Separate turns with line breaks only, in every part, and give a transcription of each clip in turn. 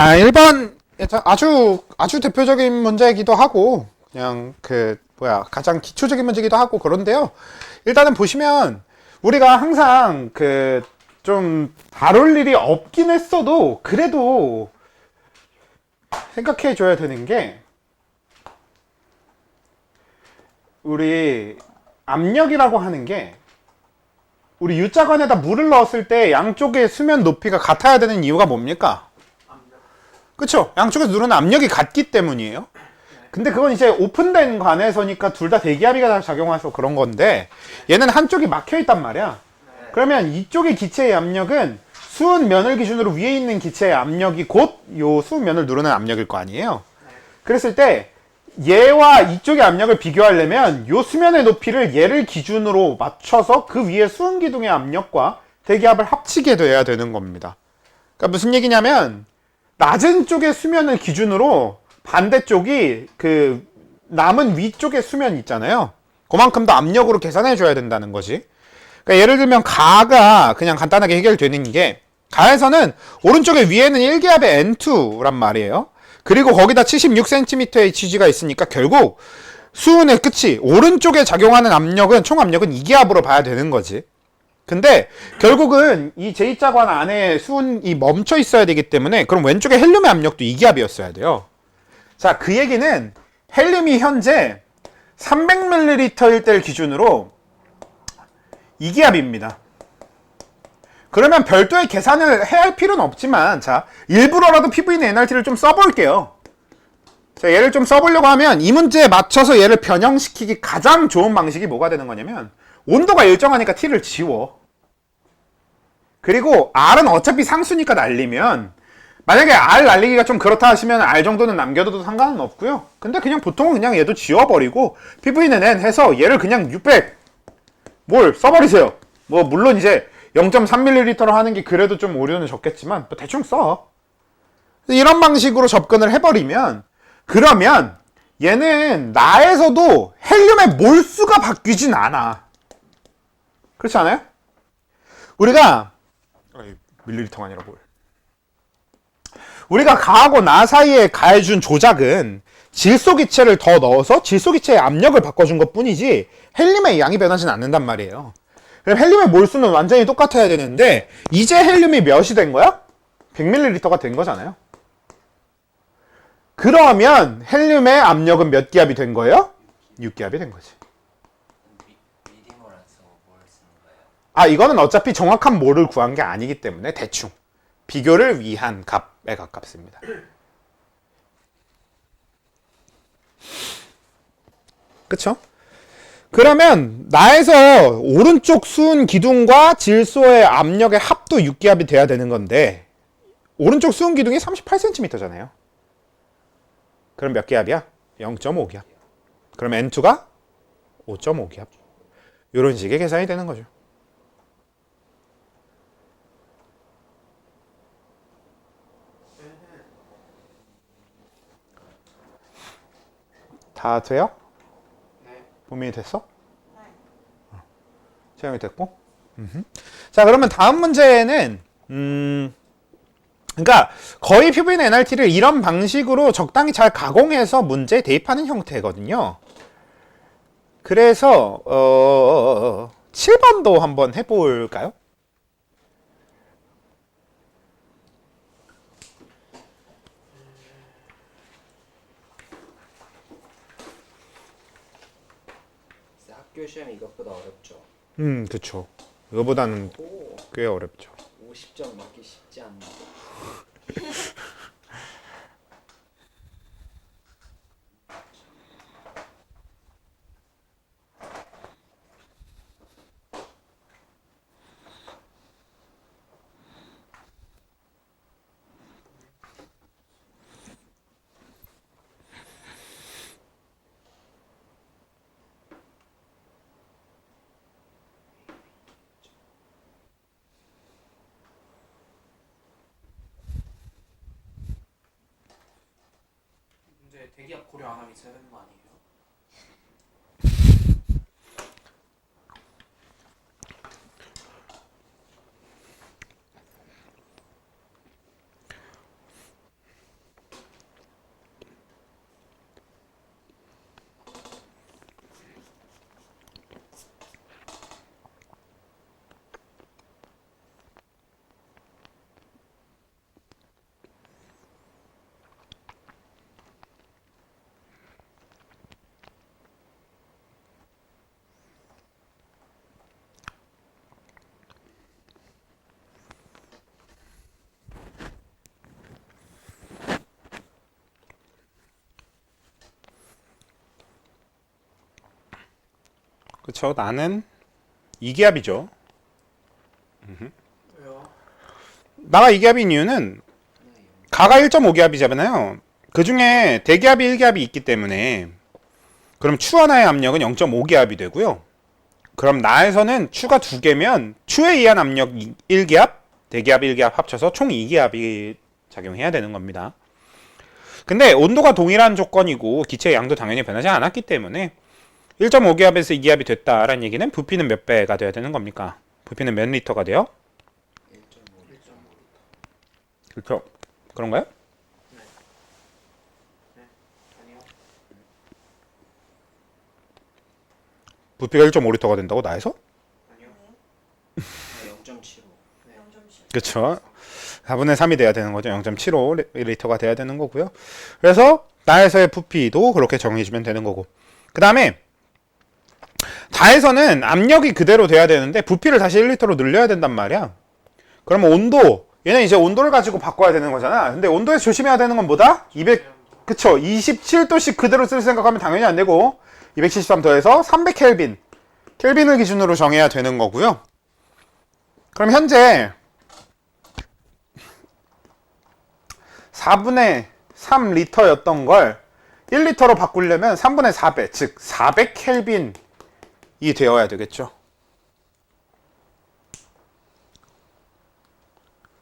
1번 아주 대표적인 문제이기도 하고 그냥 가장 기초적인 문제이기도 하고 그런데요. 일단은 보시면 우리가 항상 좀 다룰 일이 없긴 했어도 그래도 생각해 줘야 되는 게 우리 압력이라고 하는 게 우리 U자관에다 물을 넣었을 때 양쪽의 수면 높이가 같아야 되는 이유가 뭡니까? 그쵸? 양쪽에서 누르는 압력이 같기 때문이에요. 근데 그건 이제 오픈된 관에서니까 둘 다 대기압이가 작용해서 그런 건데 얘는 한쪽이 막혀 있단 말이야. 그러면 이쪽의 기체의 압력은 수은면을 기준으로 위에 있는 기체의 압력이 곧 요 수은면을 누르는 압력일 거 아니에요. 그랬을 때 얘와 이쪽의 압력을 비교하려면 요 수면의 높이를 얘를 기준으로 맞춰서 그 위에 수은기둥의 압력과 대기압을 합치게 돼야 되는 겁니다. 그러니까 무슨 얘기냐면 낮은 쪽의 수면을 기준으로 반대쪽이 남은 위쪽의 수면 있잖아요. 그만큼 더 압력으로 계산해 줘야 된다는 거지. 그러니까 예를 들면 가가 그냥 간단하게 해결되는 게 가에서는 오른쪽에 위에는 1기압의 N2란 말이에요. 그리고 거기다 76cm의 지지가 있으니까 결국 수은의 끝이 오른쪽에 작용하는 압력은 총 압력은 2기압으로 봐야 되는 거지. 근데 결국은 이 J자관 안에 수은이 멈춰 있어야 되기 때문에 그럼 왼쪽에 헬륨의 압력도 2기압이었어야 돼요. 자, 그 얘기는 헬륨이 현재 300ml일 때를 기준으로 2기압입니다. 그러면 별도의 계산을 해야 할 필요는 없지만 자, 일부러라도 PV는 NRT를 좀 써볼게요. 자, 얘를 좀 써보려고 하면 이 문제에 맞춰서 얘를 변형시키기 가장 좋은 방식이 뭐가 되는 거냐면 온도가 일정하니까 T를 지워. 그리고 R은 어차피 상수니까 날리면 만약에 R 날리기가 좀 그렇다 하시면 R 정도는 남겨둬도 상관은 없고요. 근데 그냥 보통은 그냥 얘도 지워버리고 PV는 N 해서 얘를 그냥 600 뭘 써버리세요. 뭐 물론 이제 0.3ml로 하는 게 그래도 좀 오류는 적겠지만 뭐 대충 써. 이런 방식으로 접근을 해버리면 그러면 얘는 나에서도 헬륨의 몰수가 바뀌진 않아. 그렇지 않아요? 우리가 밀리리터가 아니라 뭘 우리가 가하고 나 사이에 가해준 조작은 질소기체를 더 넣어서 질소기체의 압력을 바꿔준 것 뿐이지 헬륨의 양이 변하진 않는단 말이에요. 그럼 헬륨의 몰수는 완전히 똑같아야 되는데 이제 헬륨이 몇이 된 거야? 100ml가 된 거잖아요. 그러면 헬륨의 압력은 몇 기압이 된 거예요? 6기압이 된 거지. 아, 이거는 어차피 정확한 몰을 구한 게 아니기 때문에 대충 비교를 위한 값에 가깝습니다. 그쵸? 그러면 나에서 오른쪽 수은 기둥과 질소의 압력의 합도 6기압이 돼야 되는 건데 오른쪽 수은 기둥이 38cm잖아요. 그럼 몇 기압이야? 0.5기압. 그럼 N2가 5.5기압. 이런 식의 계산이 되는 거죠. 다 돼요? 네. 분명히 됐어? 네. 채용이 됐고. 자, 그러면 다음 문제는 그러니까 거의 PV는 NRT를 이런 방식으로 적당히 잘 가공해서 문제에 대입하는 형태거든요. 그래서 7번도 한번 해볼까요?
학교 시험이 이것보다 어렵죠.
그쵸. 이거보다는 꽤 어렵죠.
50점 맞기 쉽지 않나.
이제 대기압 고려 안 하면 있어야 되는 거 아니에요?
그쵸? 나는 이기압이죠.
왜요?
나가 이기압인 이유는 가가 1.5기압이잖아요. 그 중에 대기압이 1기압이 있기 때문에 그럼 추 하나의 압력은 0.5기압이 되고요. 그럼 나에서는 추가 2개면 추에 의한 압력 1기압, 대기압 1기압 합쳐서 총 2기압이 작용해야 되는 겁니다. 근데 온도가 동일한 조건이고 기체의 양도 당연히 변하지 않았기 때문에 1.5기압에서 2기압이 됐다라는 얘기는 부피는 몇 배가 돼야 되는 겁니까? 부피는 몇 리터가 돼요?
1.5.
그렇죠. 그런가요?
아니요.
부피가 1.5리터가 된다고 나에서?
아니요.
0.75.
그렇죠. 4분의 3이 돼야 되는 거죠. 0.75리터가 돼야 되는 거고요. 그래서 나에서의 부피도 그렇게 정해주면 되는 거고. 그 다음에 다에서는 압력이 그대로 돼야 되는데 부피를 다시 1리터로 늘려야 된단 말이야. 그러면 온도, 얘는 이제 온도를 가지고 바꿔야 되는 거잖아. 근데 온도에서 조심해야 되는 건 뭐다? 200, 그쵸. 27도씩 그대로 쓸 생각하면 당연히 안 되고 273 더해서 300켈빈. 켈빈을 기준으로 정해야 되는 거고요. 그럼 현재 4분의 3리터였던 걸 1리터로 바꾸려면 3분의 4배, 즉 400켈빈이 되어야 되겠죠.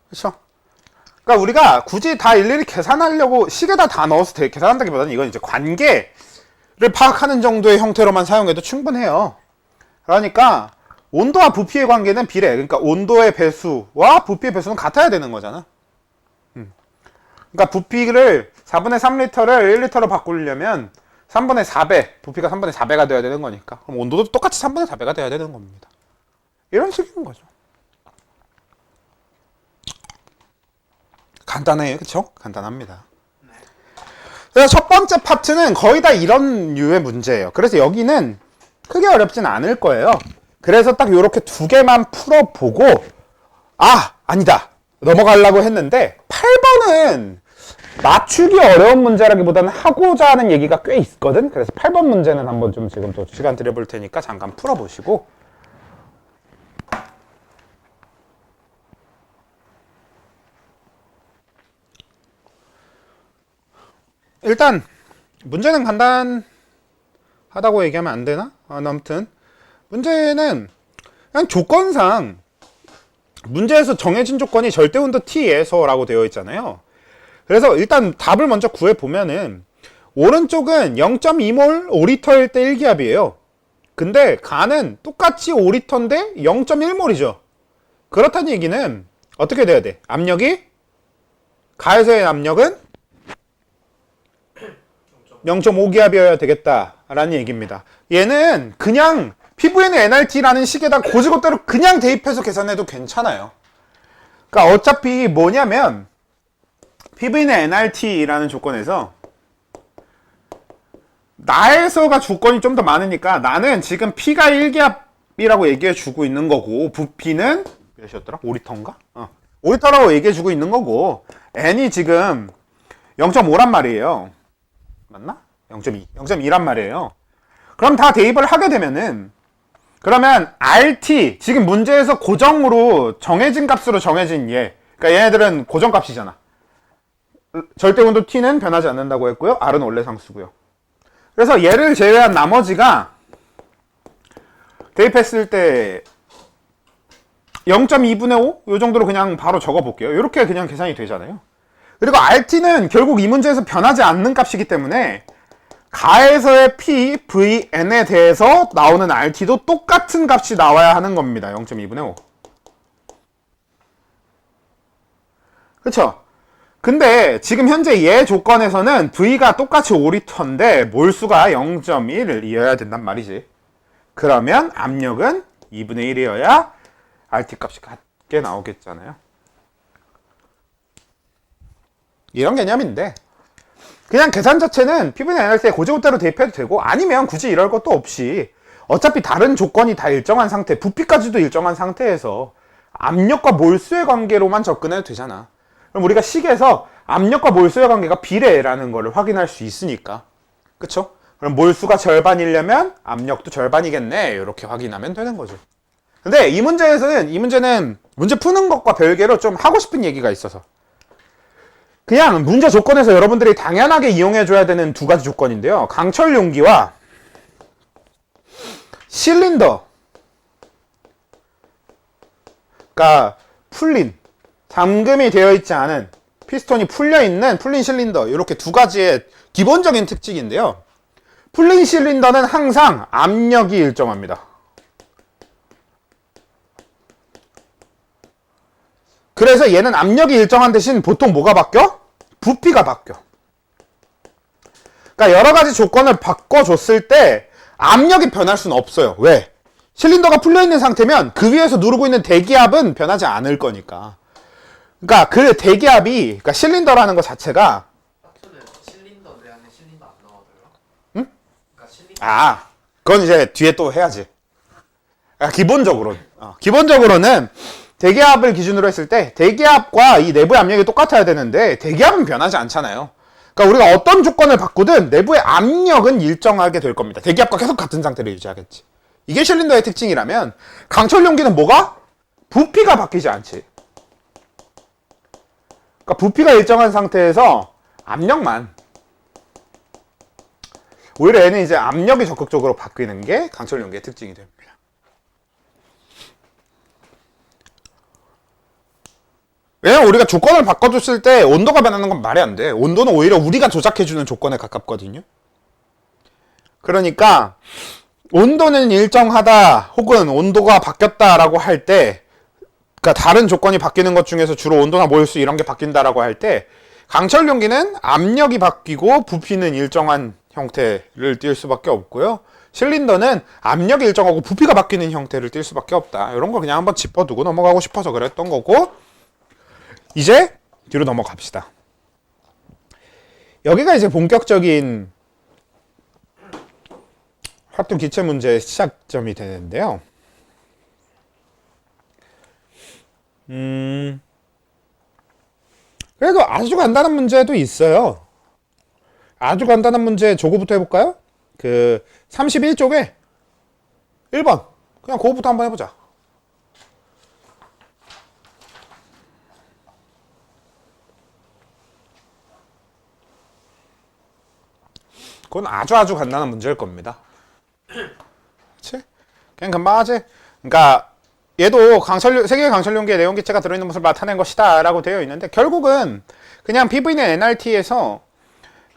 그렇죠? 그러니까 우리가 굳이 다 일일이 계산하려고 식에다 다 넣어서 계산한다기보다는 이건 이제 관계를 파악하는 정도의 형태로만 사용해도 충분해요. 그러니까 온도와 부피의 관계는 비례. 그러니까 온도의 배수와 부피의 배수는 같아야 되는 거잖아. 그러니까 부피를 4분의 3리터를 1리터로 바꾸려면 3분의 4배, 부피가 3분의 4배가 돼야 되는 거니까. 그럼 온도도 똑같이 3분의 4배가 돼야 되는 겁니다. 이런 식인 거죠. 간단해요. 그쵸? 간단합니다. 그래서 첫 번째 파트는 거의 다 이런 류의 문제예요. 그래서 여기는 크게 어렵진 않을 거예요. 그래서 딱 요렇게 2개만 풀어보고 아니다. 넘어가려고 했는데 8번은 맞추기 어려운 문제라기보다는 하고자 하는 얘기가 꽤 있거든. 그래서 8번 문제는 한번 좀 지금 또 시간 드려볼 테니까 잠깐 풀어보시고 일단 문제는 간단하다고 얘기하면 안 되나? 아무튼 문제는 그냥 조건상 문제에서 정해진 조건이 절대온도 T에서라고 되어 있잖아요. 그래서 일단 답을 먼저 구해보면은 오른쪽은 0.2몰 5리터일 때 1기압이에요. 근데 가는 똑같이 5리터인데 0.1몰이죠. 그렇다는 얘기는 어떻게 돼야 돼? 압력이 가에서의 압력은 0.5기압이어야 되겠다라는 얘기입니다. 얘는 그냥 PV는 nRT라는 식에다 고지고대로 그냥 대입해서 계산해도 괜찮아요. 그러니까 어차피 뭐냐면 PV는 nRT라는 조건에서 나에서가 조건이 좀 더 많으니까 나는 지금 P가 1기압이라고 얘기해 주고 있는 거고 부피는 몇이었더라? 5리터인가? 5리터라고 얘기해 주고 있는 거고 N이 지금 0.5란 말이에요. 맞나? 0.2란 말이에요. 그럼 다 대입을 하게 되면은 그러면 RT 지금 문제에서 고정으로 정해진 값으로 정해진 그러니까 얘네들은 고정값이잖아. 절대온도 T는 변하지 않는다고 했고요. R은 원래 상수고요. 그래서 얘를 제외한 나머지가 대입했을 때 0.2분의 5? 이 정도로 그냥 바로 적어볼게요. 이렇게 그냥 계산이 되잖아요. 그리고 RT는 결국 이 문제에서 변하지 않는 값이기 때문에 가에서의 P, V, N에 대해서 나오는 RT도 똑같은 값이 나와야 하는 겁니다. 0.2분의 5. 그쵸? 근데 지금 현재 얘 조건에서는 V가 똑같이 5리터인데 몰수가 0.1이어야 된단 말이지. 그러면 압력은 2분의 1이어야 RT 값이 같게 나오겠잖아요. 이런 개념인데 그냥 계산 자체는 PV는 nRT에 고지고대로 대입해도 되고 아니면 굳이 이럴 것도 없이 어차피 다른 조건이 다 일정한 상태, 부피까지도 일정한 상태에서 압력과 몰수의 관계로만 접근해도 되잖아. 그럼 우리가 식에서 압력과 몰수의 관계가 비례라는 거를 확인할 수 있으니까. 그쵸? 그럼 몰수가 절반이려면 압력도 절반이겠네. 이렇게 확인하면 되는 거죠. 근데 이 문제는 문제 푸는 것과 별개로 좀 하고 싶은 얘기가 있어서. 그냥 문제 조건에서 여러분들이 당연하게 이용해줘야 되는 두 가지 조건인데요. 강철 용기와 실린더. 그러니까 풀린, 잠금이 되어 있지 않은, 피스톤이 풀려있는 풀린 실린더. 이렇게 두 가지의 기본적인 특징인데요. 풀린 실린더는 항상 압력이 일정합니다. 그래서 얘는 압력이 일정한 대신 보통 뭐가 바뀌어? 부피가 바뀌어. 그러니까 여러 가지 조건을 바꿔줬을 때 압력이 변할 수는 없어요. 왜? 실린더가 풀려있는 상태면 그 위에서 누르고 있는 대기압은 변하지 않을 거니까. 그러니까 그 대기압이, 그러니까 실린더라는 것 자체가
하트는 실린더 내 안에 실린더 안 나와도요?
응?
그러니까 실린더
그건 이제 뒤에 또 해야지. 기본적으로는 대기압을 기준으로 했을 때 대기압과 이 내부의 압력이 똑같아야 되는데 대기압은 변하지 않잖아요. 그러니까 우리가 어떤 조건을 바꾸든 내부의 압력은 일정하게 될 겁니다. 대기압과 계속 같은 상태를 유지하겠지. 이게 실린더의 특징이라면 강철 용기는 뭐가? 부피가 바뀌지 않지. 그러니까 부피가 일정한 상태에서 압력만, 오히려 얘는 이제 압력이 적극적으로 바뀌는 게 강철 용기의 특징이 됩니다. 왜냐면 우리가 조건을 바꿔줬을 때 온도가 변하는 건 말이 안 돼. 온도는 오히려 우리가 조작해주는 조건에 가깝거든요. 그러니까 온도는 일정하다 혹은 온도가 바뀌었다라고 할 때, 그러니까 다른 조건이 바뀌는 것 중에서 주로 온도나 몰수 이런 게 바뀐다라고 할 때 강철 용기는 압력이 바뀌고 부피는 일정한 형태를 띌 수밖에 없고요. 실린더는 압력이 일정하고 부피가 바뀌는 형태를 띌 수밖에 없다. 이런 거 그냥 한번 짚어두고 넘어가고 싶어서 그랬던 거고, 이제 뒤로 넘어갑시다. 여기가 이제 본격적인 활동 기체 문제의 시작점이 되는데요. 그래도 아주 간단한 문제도 있어요. 아주 간단한 문제 저거부터 해볼까요? 그 31쪽에 1번 그냥 그거부터 한번 해보자. 그건 아주 간단한 문제일 겁니다. 그치? 그냥 금방 하지. 그러니까 얘도 세계 강철 용기에 내용 기체가 들어있는 것을 나타낸 것이다 라고 되어 있는데, 결국은 그냥 PV는 NRT에서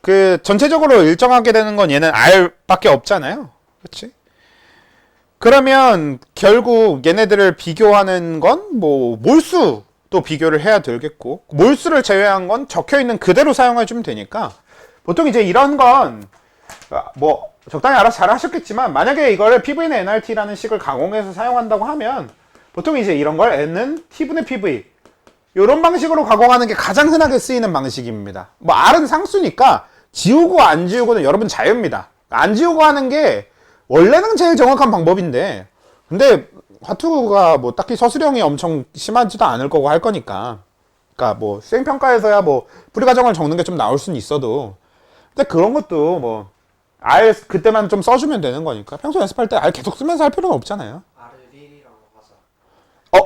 그 전체적으로 일정하게 되는 건 얘는 R밖에 없잖아요. 그치? 그러면 결국 얘네들을 비교하는 건 뭐 몰수도 비교를 해야 되겠고, 몰수를 제외한 건 적혀있는 그대로 사용해주면 되니까, 보통 이제 이런 건 뭐 적당히 알아서 잘 하셨겠지만, 만약에 이거를 PV는 NRT라는 식을 가공해서 사용한다고 하면 보통 이제 이런 걸 N은 T분의 PV 이런 방식으로 가공하는 게 가장 흔하게 쓰이는 방식입니다. 뭐 R은 상수니까 지우고 안 지우고는 여러분 자유입니다. 안 지우고 하는 게 원래는 제일 정확한 방법인데, 근데 화투가 뭐 딱히 서술형이 엄청 심하지도 않을 거고 할 거니까, 그러니까 뭐 수행평가에서야 뭐 풀이과정을 적는 게 좀 나올 수는 있어도, 근데 그런 것도 뭐 R 그때만 좀 써주면 되는 거니까 평소 연습할 때 R 계속 쓰면서 할 필요는 없잖아요.
R을 1이라고 하자.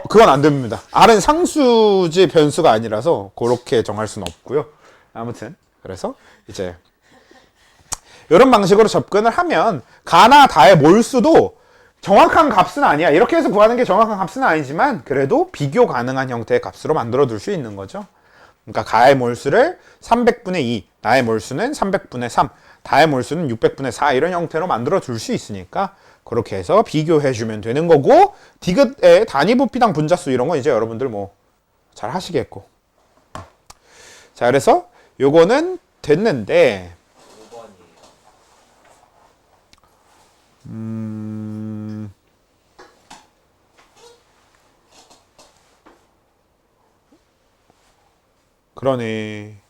그건 안 됩니다. R은 상수지 변수가 아니라서 그렇게 정할 수는 없고요. 아무튼 그래서 이제 이런 방식으로 접근을 하면 가나 다의 몰수도 정확한 값은 아니야. 이렇게 해서 구하는 게 정확한 값은 아니지만 그래도 비교 가능한 형태의 값으로 만들어 둘 수 있는 거죠. 그러니까 가의 몰수를 300분의 2, 나의 몰수는 300분의 3, 다의 몰수는 600분의 4 이런 형태로 만들어 둘 수 있으니까 그렇게 해서 비교해 주면 되는 거고, 디귿의 단위 부피당 분자수 이런 건 이제 여러분들 뭐 잘 하시겠고. 자, 그래서 요거는 됐는데
5번이에요.
그러네.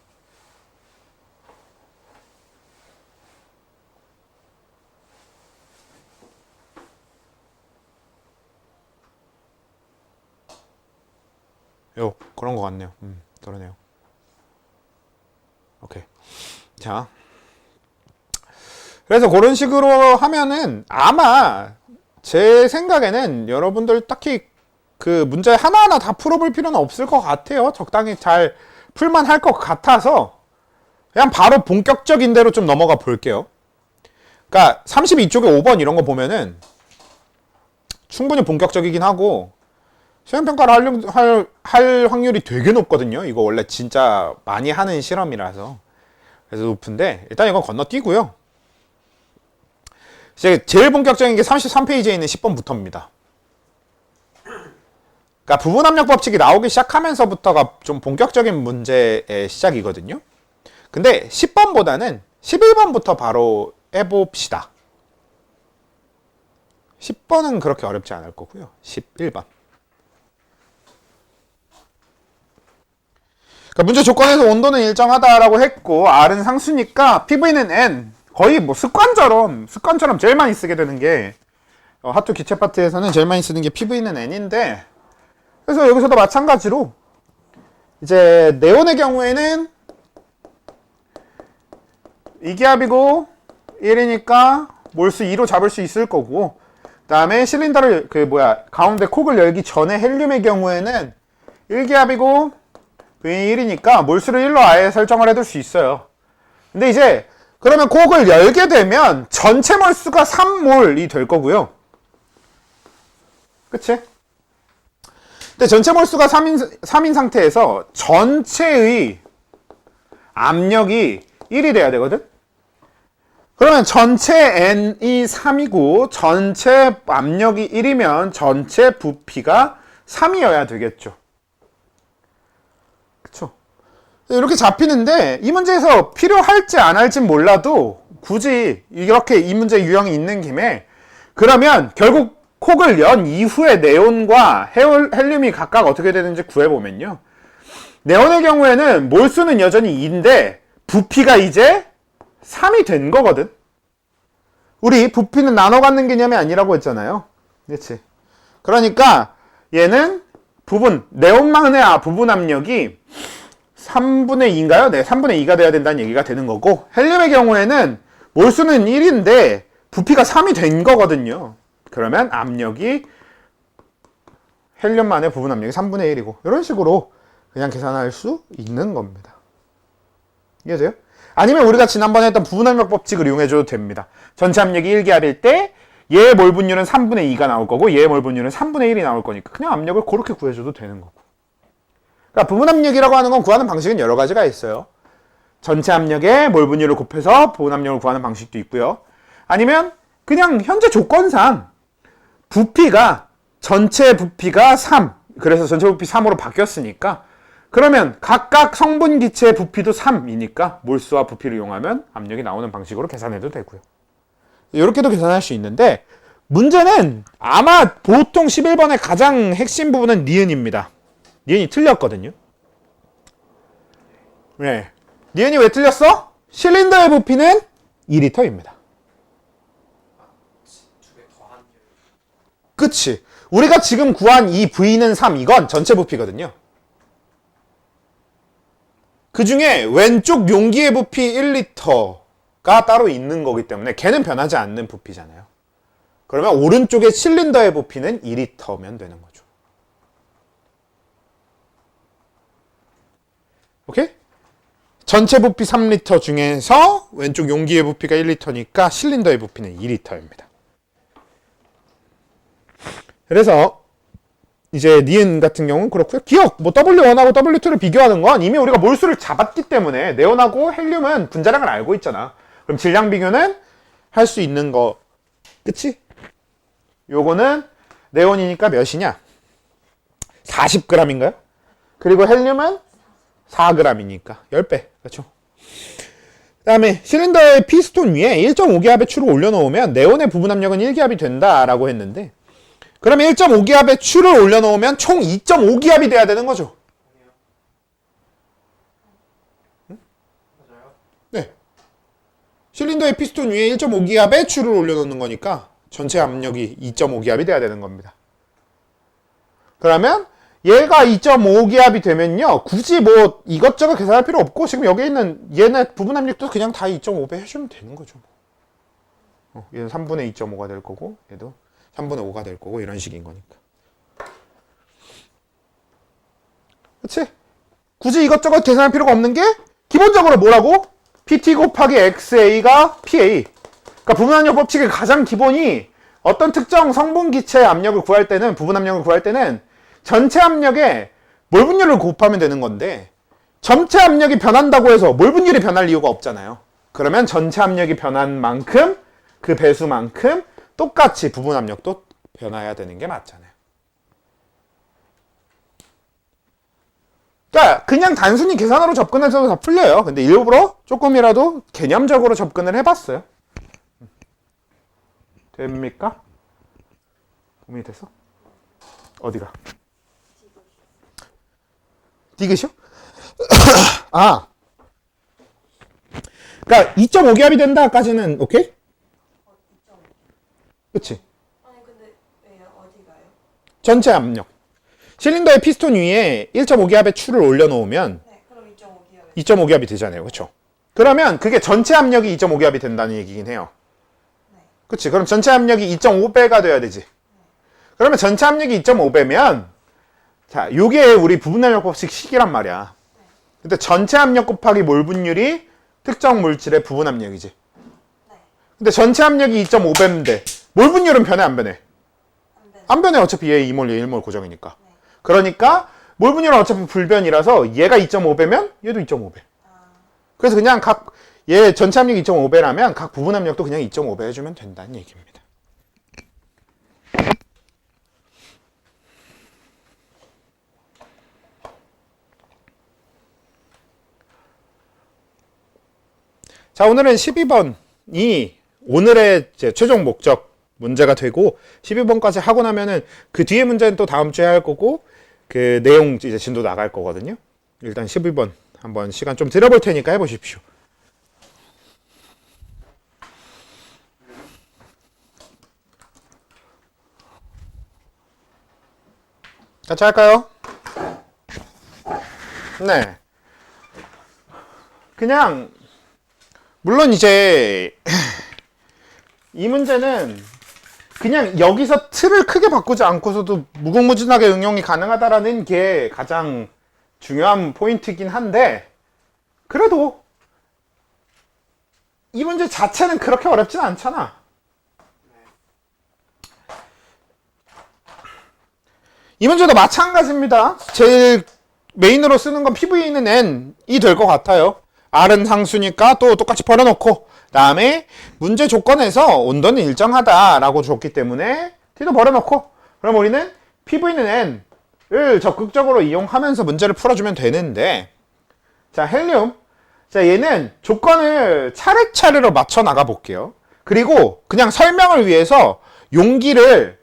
그런 것 같네요. 그러네요. 오케이. 자, 그래서 그런 식으로 하면은 아마 제 생각에는 여러분들 딱히 그 문제 하나하나 다 풀어볼 필요는 없을 것 같아요. 적당히 잘 풀만 할 것 같아서 그냥 바로 본격적인 대로 좀 넘어가 볼게요. 그러니까 32쪽에 5번 이런 거 보면은 충분히 본격적이긴 하고 수행평가를 할 확률이 되게 높거든요. 이거 원래 진짜 많이 하는 실험이라서. 그래서 높은데 일단 이건 건너뛰고요. 이제 제일 본격적인 게 33페이지에 있는 10번부터입니다. 그러니까 부분압력 법칙이 나오기 시작하면서부터가 좀 본격적인 문제의 시작이거든요. 근데 10번보다는 11번부터 바로 해봅시다. 10번은 그렇게 어렵지 않을 거고요. 11번. 그러니까 문제 조건에서 온도는 일정하다라고 했고 R은 상수니까 PV는 N. 거의 뭐 습관처럼 제일 많이 쓰게 되는 게 하투 기체 파트에서는 제일 많이 쓰는 게 PV는 N인데, 그래서 여기서도 마찬가지로 이제 네온의 경우에는 이기압이고 1이니까 몰수 2로 잡을 수 있을 거고, 그 다음에 실린더를 가운데 콕을 열기 전에 헬륨의 경우에는 1기압이고 V는 1이니까 몰수를 1로 아예 설정을 해둘 수 있어요. 근데 이제 그러면 콕을 열게 되면 전체 몰수가 3몰이 될 거고요. 그치? 근데 전체 몰수가 3인 상태에서 전체의 압력이 1이 돼야 되거든? 그러면 전체 N이 3이고 전체 압력이 1이면 전체 부피가 3이어야 되겠죠. 그쵸? 이렇게 잡히는데 이 문제에서 필요할지 안 할진 몰라도 굳이 이렇게 이 문제 유형이 있는 김에 그러면 결국 콕을 연 이후에 네온과 헬륨이 각각 어떻게 되는지 구해보면요. 네온의 경우에는 몰수는 여전히 2인데 부피가 이제 3이 된 거거든. 우리 부피는 나눠 갖는 개념이 아니라고 했잖아요. 그렇지? 그러니까 얘는 네온만의 부분 압력이 3분의 2인가요? 네, 3분의 2가 돼야 된다는 얘기가 되는 거고, 헬륨의 경우에는 몰수는 1인데 부피가 3이 된 거거든요. 그러면 압력이 헬륨만의 부분 압력이 3분의 1이고 이런 식으로 그냥 계산할 수 있는 겁니다. 이해돼요? 아니면 우리가 지난번에 했던 부분압력 법칙을 이용해줘도 됩니다. 전체 압력이 1기압일 때 얘의 몰 분율은 3분의 2가 나올 거고 얘의 몰 분율은 3분의 1이 나올 거니까 그냥 압력을 그렇게 구해줘도 되는 거고. 그러니까 부분압력이라고 하는 건 구하는 방식은 여러 가지가 있어요. 전체 압력에 몰 분율을 곱해서 부분압력을 구하는 방식도 있고요. 아니면 그냥 현재 조건상 전체 부피가 3, 그래서 전체 부피 3으로 바뀌었으니까 그러면 각각 성분 기체의 부피도 3이니까 몰수와 부피를 이용하면 압력이 나오는 방식으로 계산해도 되고요. 이렇게도 계산할 수 있는데 문제는 아마 보통 11번의 가장 핵심 부분은 니은입니다. 니은이 틀렸거든요. 네. 니은이 왜 틀렸어? 실린더의 부피는 2리터입니다. 그치? 우리가 지금 구한 이 V는 3, 이건 전체 부피거든요. 그 중에 왼쪽 용기의 부피 1리터가 따로 있는 거기 때문에 걔는 변하지 않는 부피잖아요. 그러면 오른쪽에 실린더의 부피는 2리터면 되는 거죠. 오케이? 전체 부피 3리터 중에서 왼쪽 용기의 부피가 1리터니까 실린더의 부피는 2리터입니다. 그래서 이제 니은 같은 경우는 그렇고요. 기억! W1하고 W2를 비교하는 건 이미 우리가 몰수를 잡았기 때문에 네온하고 헬륨은 분자량을 알고 있잖아. 그럼 질량 비교는 할 수 있는 거. 그치? 요거는 네온이니까 몇이냐? 40g인가요? 그리고 헬륨은 4g이니까 10배. 그렇죠? 그 다음에 실린더의 피스톤 위에 1.5기압의 추를 올려놓으면 네온의 부분 압력은 1기압이 된다라고 했는데, 그러면 1.5기압의 추를 올려놓으면 총 2.5기압이 돼야 되는 거죠. 응?
맞아요?
네. 실린더의 피스톤 위에 1.5기압의 추를 올려놓는 거니까 전체 압력이 2.5기압이 돼야 되는 겁니다. 그러면 얘가 2.5기압이 되면요, 굳이 뭐 이것저것 계산할 필요 없고 지금 여기 있는 얘네 부분 압력도 그냥 다 2.5배 해주면 되는 거죠. 얘는 3분의 2.5가 될 거고 얘도 3분의 5가 될 거고 이런 식인 거니까. 그치? 굳이 이것저것 계산할 필요가 없는 게 기본적으로 뭐라고? PT 곱하기 XA가 PA. 그러니까 부분압력 법칙의 가장 기본이 어떤 특정 성분 기체의 압력을 구할 때는, 부분 압력을 구할 때는 전체 압력에 몰 분율을 곱하면 되는 건데, 전체 압력이 변한다고 해서 몰 분율이 변할 이유가 없잖아요. 그러면 전체 압력이 변한 만큼 그 배수만큼 똑같이 부분 압력도 변화해야 되는 게 맞잖아요. 그러니까 그냥 단순히 계산으로 접근해서도 다 풀려요. 근데 일부러 조금이라도 개념적으로 접근을 해봤어요. 됩니까? 고민이 됐어? 어디가? 디귿이요? 아, 그러니까 2.5기압이 된다까지는 오케이?
2.5.
그치?
아니 근데 왜요? 어디 가요?
전체 압력. 실린더의 피스톤 위에 1.5기압의 추를 올려놓으면
네, 그럼 2.5기압에.
2.5기압이 되잖아요. 그쵸? 그러면 그게 전체 압력이 2.5기압이 된다는 얘기긴 해요.
네.
그치? 그럼 전체 압력이 2.5배가 돼야 되지. 그러면 전체 압력이 2.5배면 자, 요게 우리 부분압력 법칙 식이란 말이야. 근데 전체 압력 곱하기 몰 분율이 특정 물질의 부분 압력이지.
네.
근데 전체 압력이 2.5배인데 몰 분율은 변해 안 변해?
안 돼.
안 변해. 어차피 얘 2몰 얘 1몰 고정이니까.
네.
그러니까 몰 분율은 어차피 불변이라서 얘가 2.5배면 얘도 2.5배.
아,
그래서 그냥 얘 전체 압력이 2.5배라면 각 부분 압력도 그냥 2.5배 해주면 된다는 얘기입니다. 자, 오늘은 12번이 오늘의 이제 최종 목적 문제가 되고 12번까지 하고 나면은 그 뒤에 문제는 또 다음 주에 할 거고 그 내용 이제 진도 나갈 거거든요. 일단 12번 한번 시간 좀 들여볼 테니까 해보십시오. 같이 할까요? 네. 그냥 물론 이제 이 문제는 그냥 여기서 틀을 크게 바꾸지 않고서도 무궁무진하게 응용이 가능하다라는 게 가장 중요한 포인트긴 한데 그래도 이 문제 자체는 그렇게 어렵진 않잖아. 이 문제도 마찬가지입니다. 제일 메인으로 쓰는 건 PV는 N이 될 것 같아요. R은 상수니까 또 똑같이 버려놓고 다음에 문제 조건에서 온도는 일정하다라고 줬기 때문에 T도 버려놓고 그럼 우리는 PV는 N을 적극적으로 이용하면서 문제를 풀어주면 되는데 자 헬륨 자 얘는 조건을 차례차례로 맞춰 나가 볼게요. 그리고 그냥 설명을 위해서 용기를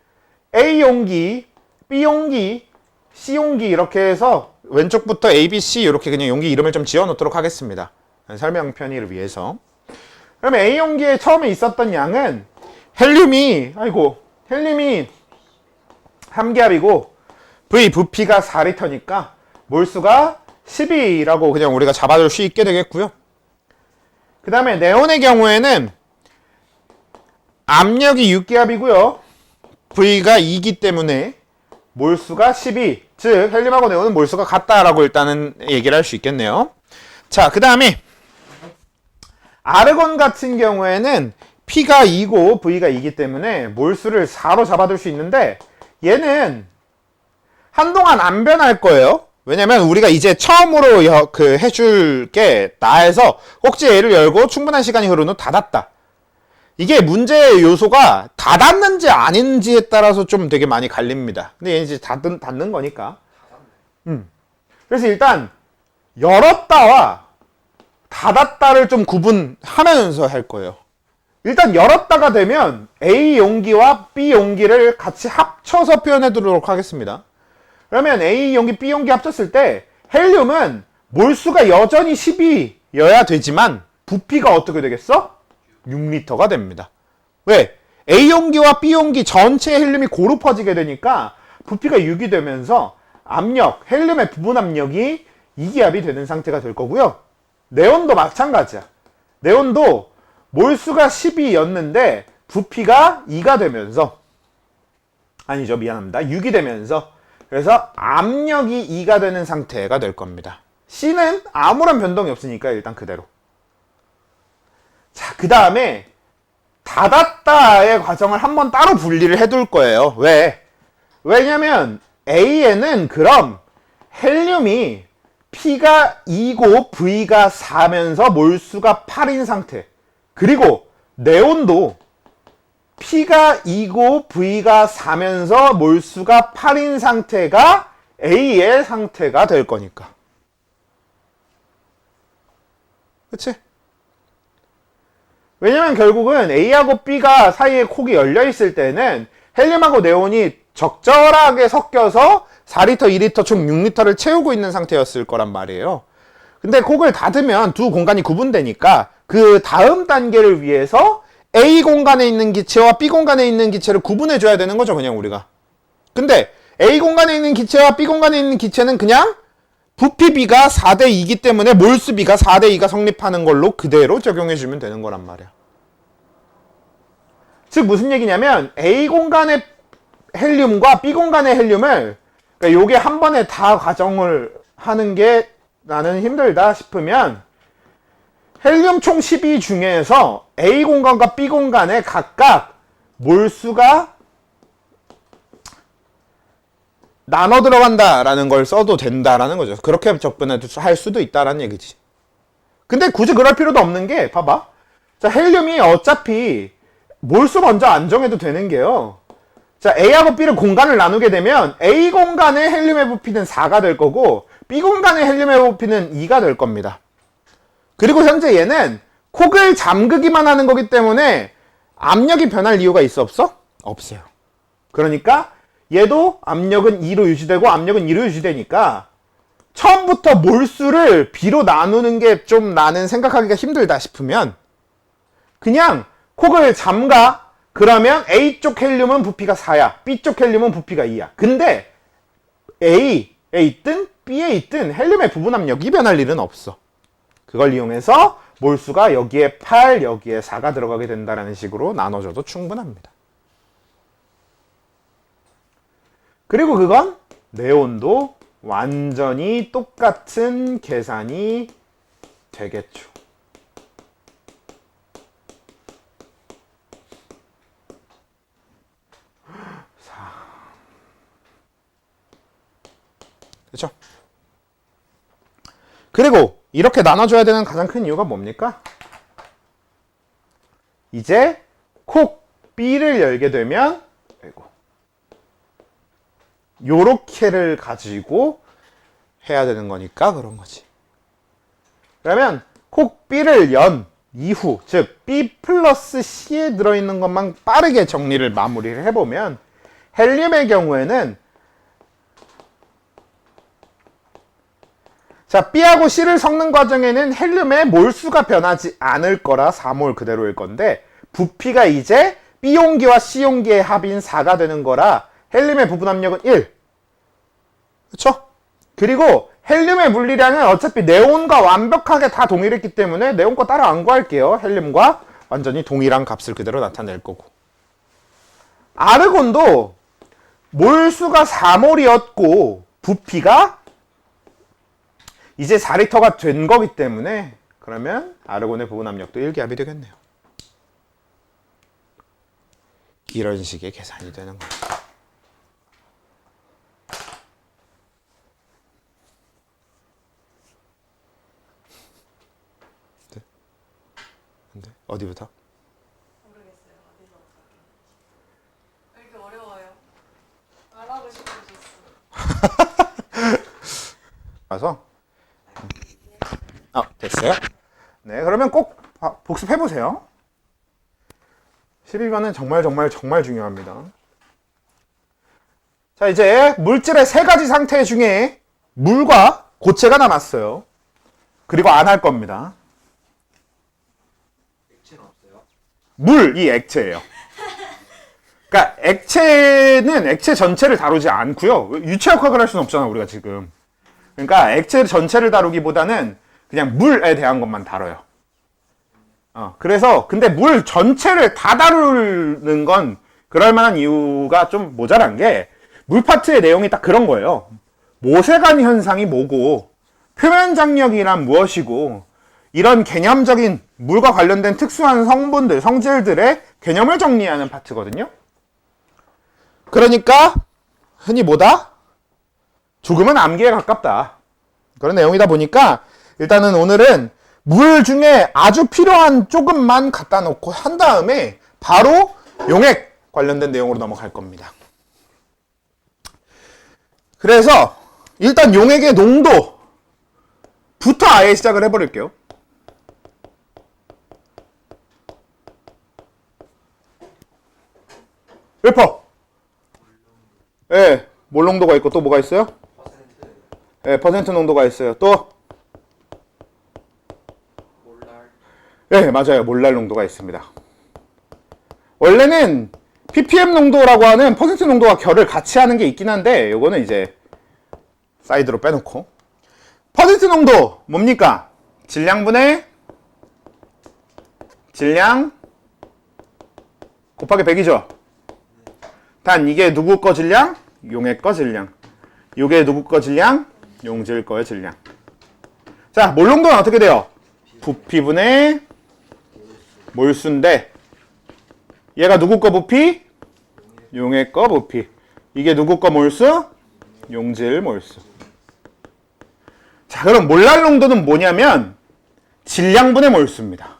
A 용기, B 용기, C 용기 이렇게 해서 왼쪽부터 A, B, C 이렇게 그냥 용기 이름을 좀 지어 놓도록 하겠습니다. 설명 편의를 위해서. 그러면 A 용기에 처음에 있었던 양은 헬륨이 3기압이고 V 부피가 4리터니까 몰수가 12라고 그냥 우리가 잡아줄 수 있게 되겠고요. 그 다음에 네온의 경우에는 압력이 6기압이고요. V가 2기 때문에 몰수가 12. 즉 헬륨하고 네온은 몰수가 같다라고 일단은 얘기를 할 수 있겠네요. 자, 그 다음에 아르곤 같은 경우에는 P가 2고 V가 2기 때문에 몰수를 4로 잡아둘 수 있는데 얘는 한동안 안 변할 거예요. 왜냐면 우리가 이제 처음으로 해줄 게 나에서 꼭지를 열고 충분한 시간이 흐른 후 닫았다. 이게 문제의 요소가 닫았는지 아닌지에 따라서 좀 되게 많이 갈립니다. 근데 얘는 이제 닫는 거니까. 그래서 일단 열었다와 닫았다를 좀 구분하면서 할 거예요. 일단 열었다가 되면 A 용기와 B 용기를 같이 합쳐서 표현해 두도록 하겠습니다. 그러면 A 용기, B 용기 합쳤을 때 헬륨은 몰수가 여전히 12여야 되지만 부피가 어떻게 되겠어? 6리터가 됩니다. 왜? A 용기와 B 용기 전체 헬륨이 고루 퍼지게 되니까 부피가 6이 되면서 압력, 헬륨의 부분 압력이 2기압이 되는 상태가 될 거고요. 네온도 마찬가지야. 네온도 몰수가 12였는데 부피가 2가 되면서 아니죠, 미안합니다. 6이 되면서 그래서 압력이 2가 되는 상태가 될 겁니다. C는 아무런 변동이 없으니까 일단 그대로. 자, 그 다음에 닫았다의 과정을 한번 따로 분리를 해둘 거예요. 왜? 왜냐면 A에는 그럼 헬륨이 P가 2고 V가 4면서 몰수가 8인 상태, 그리고 네온도 P가 2고 V가 4면서 몰수가 8인 상태가 A의 상태가 될 거니까. 그치? 왜냐면 결국은 A하고 B가 사이에 콕이 열려 있을 때는 헬륨하고 네온이 적절하게 섞여서 4리터, 2리터, 총 6리터를 채우고 있는 상태였을 거란 말이에요. 근데 콕을 닫으면 두 공간이 구분되니까 그 다음 단계를 위해서 A 공간에 있는 기체와 B 공간에 있는 기체를 구분해 줘야 되는 거죠, 그냥 우리가. 근데 A 공간에 있는 기체와 B 공간에 있는 기체는 그냥 부피 B가 4대 2이기 때문에 몰수 B가 4대 2가 성립하는 걸로 그대로 적용해 주면 되는 거란 말이야. 즉 무슨 얘기냐면 A 공간의 헬륨과 B 공간의 헬륨을, 그러니까 요게 한 번에 다 가정을 하는 게 나는 힘들다 싶으면 헬륨 총 12 중에서 A 공간과 B 공간에 각각 몰수가 나눠 들어간다라는 걸 써도 된다라는 거죠. 그렇게 접근할 수도 있다라는 얘기지. 근데 굳이 그럴 필요도 없는 게, 봐봐. 자, 헬륨이 어차피 몰수 먼저 안 정해도 되는 게요. 자, A하고 B를 공간을 나누게 되면 A 공간의 헬륨의 부피는 4가 될 거고 B 공간의 헬륨의 부피는 2가 될 겁니다. 그리고 현재 얘는 콕을 잠그기만 하는 거기 때문에 압력이 변할 이유가 있어, 없어? 없어요. 그러니까 얘도 압력은 2로 유지되고 압력은 2로 유지되니까 처음부터 몰수를 B로 나누는 게 좀 나는 생각하기가 힘들다 싶으면 그냥 콕을 잠가. 그러면 A쪽 헬륨은 부피가 4야. B쪽 헬륨은 부피가 2야. 근데 A에 있든 B에 있든 헬륨의 부분 압력이 변할 일은 없어. 그걸 이용해서 몰수가 여기에 8, 여기에 4가 들어가게 된다는 식으로 나눠줘도 충분합니다. 그리고 그건 네온도 완전히 똑같은 계산이 되겠죠. 그렇죠? 그리고 이렇게 나눠줘야 되는 가장 큰 이유가 뭡니까? 이제 콕 B를 열게 되면 요렇게를 가지고 해야 되는 거니까 그런 거지. 그러면 콕 B를 연 이후, 즉 B 플러스 C에 들어있는 것만 빠르게 정리를 마무리를 해보면 헬륨의 경우에는 자, B하고 C를 섞는 과정에는 헬륨의 몰수가 변하지 않을 거라 4몰 그대로일 건데 부피가 이제 B용기와 C용기의 합인 4가 되는 거라 헬륨의 부분 압력은 1. 그쵸? 그리고 헬륨의 물리량은 어차피 네온과 완벽하게 다 동일했기 때문에 네온 거 따로 안 구할게요. 헬륨과 완전히 동일한 값을 그대로 나타낼 거고. 아르곤도 몰수가 4몰이었고 부피가 이제 4리터가 된 거기 때문에 그러면 아르곤의 부분 압력도 1기압이 되겠네요. 이런 식의 계산이 되는 거예요. 네? 근데 어디부터?
모르겠어요. 어디서 왜 이렇게 어려워요? 말하고 싶어졌어.
와서 됐어요? 네, 그러면 꼭 복습해 보세요. 12번은 정말 중요합니다. 자, 이제 물질의 세 가지 상태 중에 물과 고체가 남았어요. 그리고 안 할 겁니다.
액체는 없어요?
물이 액체예요. 그러니까 액체는 액체 전체를 다루지 않고요. 유체역학을 할 수는 없잖아, 우리가 지금. 그러니까 액체 전체를 다루기보다는 그냥 물에 대한 것만 다뤄요. 그래서 근데 물 전체를 다 다루는 건 그럴 만한 이유가 좀 모자란 게 물 파트의 내용이 딱 그런 거예요. 모세관 현상이 뭐고 표면 장력이란 무엇이고 이런 개념적인 물과 관련된 특수한 성분들, 성질들의 개념을 정리하는 파트거든요. 그러니까 흔히 뭐다? 조금은 암기에 가깝다. 그런 내용이다 보니까 일단은 오늘은 물 중에 아주 필요한 조금만 갖다 놓고 한 다음에 바로 용액 관련된 내용으로 넘어갈 겁니다. 그래서 일단 용액의 농도부터 아예 시작을 해버릴게요. 웨퍼. 예, 몰 농도가 있고 또 뭐가 있어요? 예, 퍼센트 농도가 있어요. 또?
몰랄.
예, 맞아요. 몰랄 농도가 있습니다. 원래는 ppm 농도라고 하는 퍼센트 농도와 결을 같이 하는 게 있긴 한데 요거는 이제 사이드로 빼놓고 퍼센트 농도 뭡니까? 질량분의 질량 곱하기 100이죠. 단 이게 누구 거 질량? 용액 거 질량. 요게 누구 거 질량? 용질 거의 질량. 자, 몰 농도는 어떻게 돼요? 부피분의 몰수인데 얘가 누구 거 부피? 용액 거 부피. 이게 누구 거 몰수? 용질 몰수. 자, 그럼 몰랄 농도는 뭐냐면 질량분의 몰수입니다.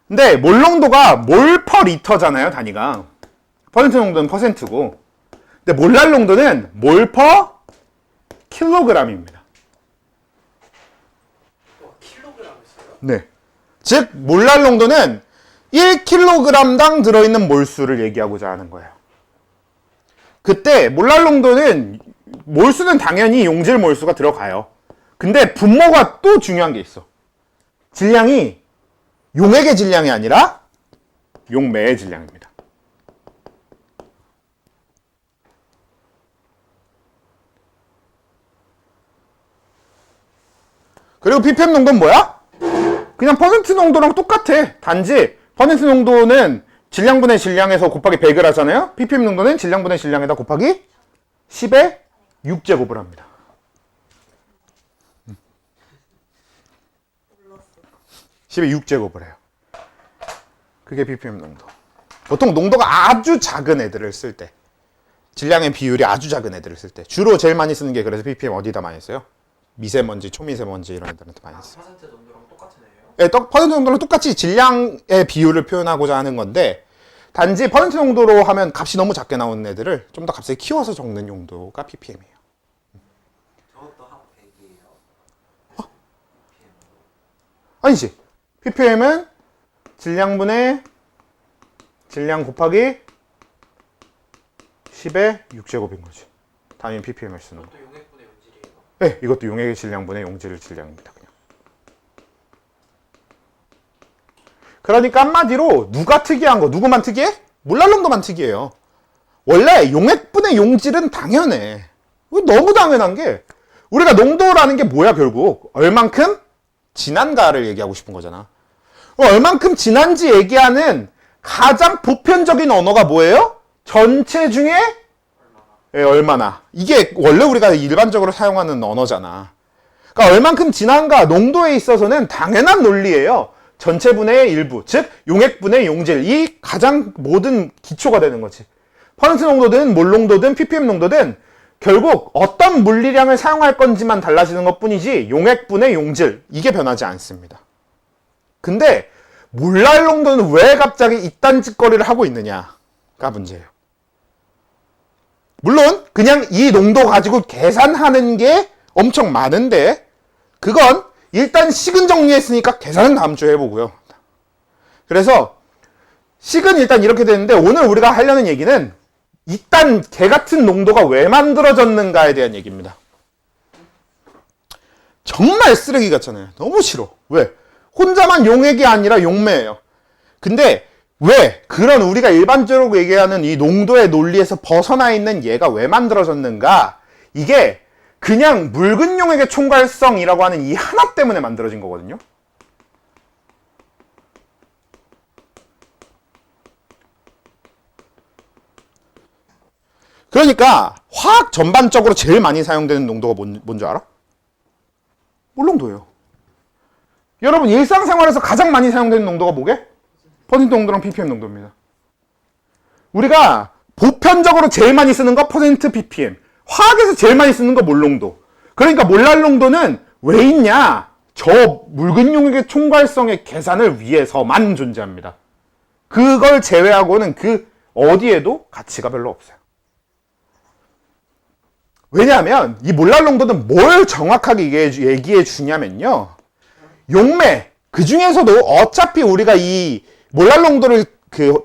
근데 몰 농도가 몰 퍼 리터잖아요, 단위가. 퍼센트 농도는 퍼센트고. 근데 몰랄 농도는 몰 퍼 킬로그램입니다.
킬로그램 있어요?
네. 즉, 몰랄 농도는 1kg당 들어있는 몰수를 얘기하고자 하는 거예요. 그때 몰랄 농도는 몰수는 당연히 용질 몰수가 들어가요. 근데 분모가 또 중요한 게 있어. 질량이 용액의 질량이 아니라 용매의 질량입니다. 그리고 ppm 농도는 뭐야? 그냥 퍼센트 농도랑 똑같아. 단지 퍼센트 농도는 질량분의 질량에서 곱하기 100을 하잖아요. ppm 농도는 질량분의 질량에다 곱하기 10의 6제곱을 합니다. 10의 6제곱을 해요. 그게 ppm 농도. 보통 농도가 아주 작은 애들을 쓸 때, 질량의 비율이 아주 작은 애들을 쓸 때, 주로 제일 많이 쓰는 게 그래서 ppm 어디다 많이 써요? 미세먼지, 초미세먼지 이런 애들한테 많이 써요.
퍼센트 농도랑 똑같은 애예요?
예, 퍼센트 농도는 똑같이 질량의 비율을 표현하고자 하는 건데 단지 퍼센트 농도로 하면 값이 너무 작게 나오는 애들을 좀 더 값을 키워서 적는 용도가 ppm이에요.
저것도 한 100이에요.
아니지. ppm은 질량분의 질량 곱하기 10의 6제곱인 거지. 당연히 ppm을 쓰는 거.
또 용액분의 용질이에요.
네, 이것도 용액의 질량분의 용질 질량입니다. 그냥. 그러니까 한마디로 누가 특이한 거, 누구만 특이해? 몰랄 농도만 특이해요. 원래 용액분의 용질은 당연해. 너무 당연한 게 우리가 농도라는 게 뭐야 결국? 얼만큼 진한가를 얘기하고 싶은 거잖아. 얼만큼 진한지 얘기하는 가장 보편적인 언어가 뭐예요? 전체 중에 얼마나. 이게 원래 우리가 일반적으로 사용하는 언어잖아. 그러니까 얼만큼 진한가 농도에 있어서는 당연한 논리예요. 전체분의 일부, 즉 용액분의 용질, 이 가장 모든 기초가 되는 거지. 퍼센트 농도든 몰 농도든 ppm 농도든 결국 어떤 물리량을 사용할 건지만 달라지는 것뿐이지 용액분의 용질, 이게 변하지 않습니다. 근데 몰랄 농도는 왜 갑자기 이딴 짓거리를 하고 있느냐가 문제예요. 물론 그냥 이 농도 가지고 계산하는 게 엄청 많은데 그건 일단 식은 정리했으니까 계산은 다음 주에 해보고요. 그래서 식은 일단 이렇게 되는데 오늘 우리가 하려는 얘기는 이딴 개 같은 농도가 왜 만들어졌는가에 대한 얘기입니다. 정말 쓰레기 같잖아요. 너무 싫어. 왜? 혼자만 용액이 아니라 용매예요. 근데 왜 그런 우리가 일반적으로 얘기하는 이 농도의 논리에서 벗어나 있는 얘가 왜 만들어졌는가? 이게 그냥 묽은 용액의 총괄성이라고 하는 이 하나 때문에 만들어진 거거든요. 그러니까 화학 전반적으로 제일 많이 사용되는 농도가 뭔지 알아? 물농도예요. 여러분 일상생활에서 가장 많이 사용되는 농도가 뭐게? 퍼센트 농도랑 ppm 농도입니다. 우리가 보편적으로 제일 많이 쓰는 거 퍼센트 ppm, 화학에서 제일 많이 쓰는 거 몰농도. 그러니까 몰랄 농도는 왜 있냐? 저 묽은 용액의 총괄성의 계산을 위해서만 존재합니다. 그걸 제외하고는 그 어디에도 가치가 별로 없어요. 왜냐하면 이 몰랄 농도는 뭘 정확하게 얘기해 주냐면요. 용매, 그 중에서도 어차피 우리가 이 몰랄 농도를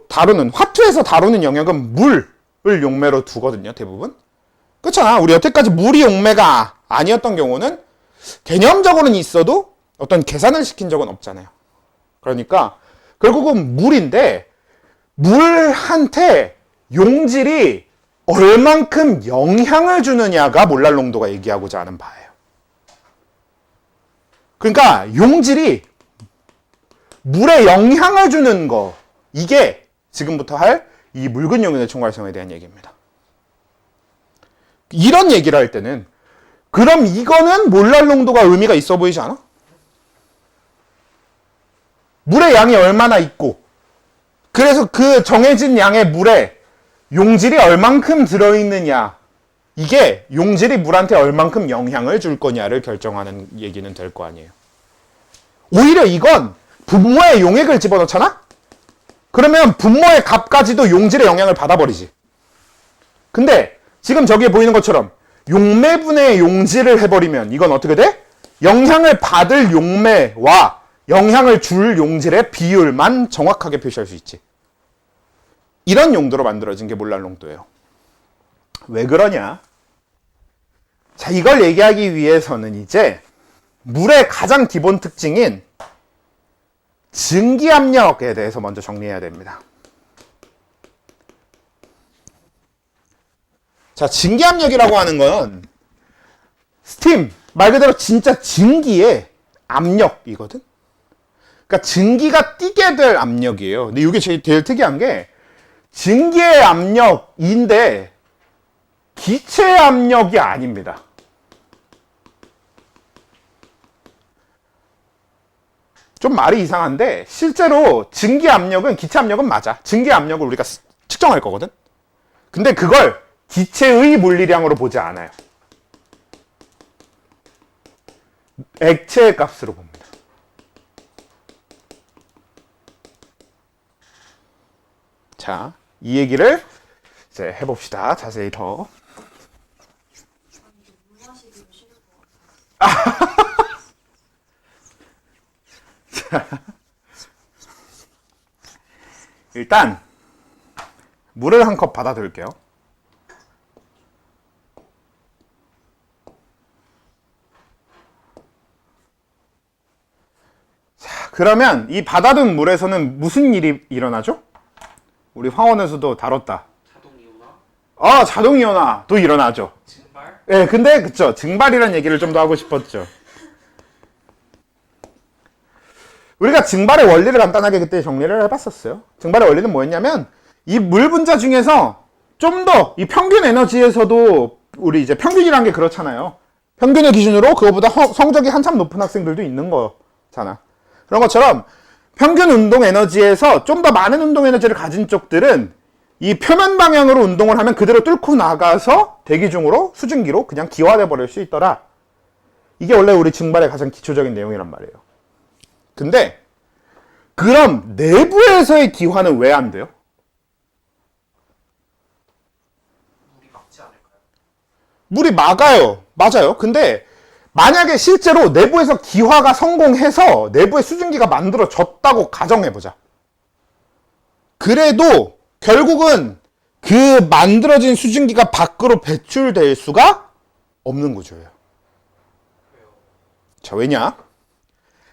다루는, 화투에서 다루는 영역은 물을 용매로 두거든요, 대부분. 그렇잖아. 우리 여태까지 물이 용매가 아니었던 경우는 개념적으로는 있어도 어떤 계산을 시킨 적은 없잖아요. 그러니까 결국은 물인데 물한테 용질이 얼만큼 영향을 주느냐가 몰랄 농도가 얘기하고자 하는 바예요. 그러니까 용질이 물에 영향을 주는 거, 이게 지금부터 할 이 묽은 용액의 총괄성에 대한 얘기입니다. 이런 얘기를 할 때는 그럼 이거는 몰랄 농도가 의미가 있어 보이지 않아? 물의 양이 얼마나 있고, 그래서 그 정해진 양의 물에 용질이 얼만큼 들어있느냐, 이게 용질이 물한테 얼만큼 영향을 줄 거냐를 결정하는 얘기는 될 거 아니에요. 오히려 이건 분모에 용액을 집어넣잖아? 그러면 분모의 값까지도 용질의 영향을 받아버리지. 근데 지금 저기에 보이는 것처럼 용매분의 용질을 해버리면 이건 어떻게 돼? 영향을 받을 용매와 영향을 줄 용질의 비율만 정확하게 표시할 수 있지. 이런 용도로 만들어진 게 몰랄 농도예요. 왜 그러냐? 자, 이걸 얘기하기 위해서는 이제 물의 가장 기본 특징인 증기압력에 대해서 먼저 정리해야 됩니다. 자, 증기압력이라고 하는 건 스팀, 말 그대로 진짜 증기의 압력이거든? 그러니까 증기가 뛰게 될 압력이에요. 근데 이게 제일 특이한 게 증기의 압력인데 기체의 압력이 아닙니다. 좀 말이 이상한데 실제로 증기 압력은 기체 압력은 맞아. 증기 압력을 우리가 측정할 거거든. 근데 그걸 기체의 물리량으로 보지 않아요. 액체의 값으로 봅니다. 자, 이 얘기를 이제 해봅시다. 자세히 더. 일단 물을 한 컵 받아들일게요. 자, 그러면 이 받아둔 물에서는 무슨 일이 일어나죠? 우리 화원에서도 다뤘다.
자동이온화?
자동이온화도 일어나죠.
증발?
네, 근데 그쵸, 증발이라는 얘기를 좀 더 하고 싶었죠. 우리가 증발의 원리를 간단하게 그때 정리를 해봤었어요. 증발의 원리는 뭐였냐면 이 물 분자 중에서 좀 더 이 평균 에너지에서도 우리 이제 평균이란 게 그렇잖아요. 평균을 기준으로 그거보다 성적이 한참 높은 학생들도 있는 거잖아. 그런 것처럼 평균 운동 에너지에서 좀 더 많은 운동 에너지를 가진 쪽들은 이 표면 방향으로 운동을 하면 그대로 뚫고 나가서 대기 중으로 수증기로 그냥 기화돼 버릴 수 있더라. 이게 원래 우리 증발의 가장 기초적인 내용이란 말이에요. 근데 그럼 내부에서의 기화는 왜 안 돼요?
물이 막지 않을까요?
물이 막아요. 맞아요. 근데 만약에 실제로 내부에서 기화가 성공해서 내부에 수증기가 만들어졌다고 가정해보자. 그래도 결국은 그 만들어진 수증기가 밖으로 배출될 수가 없는 구조예요. 자, 왜냐?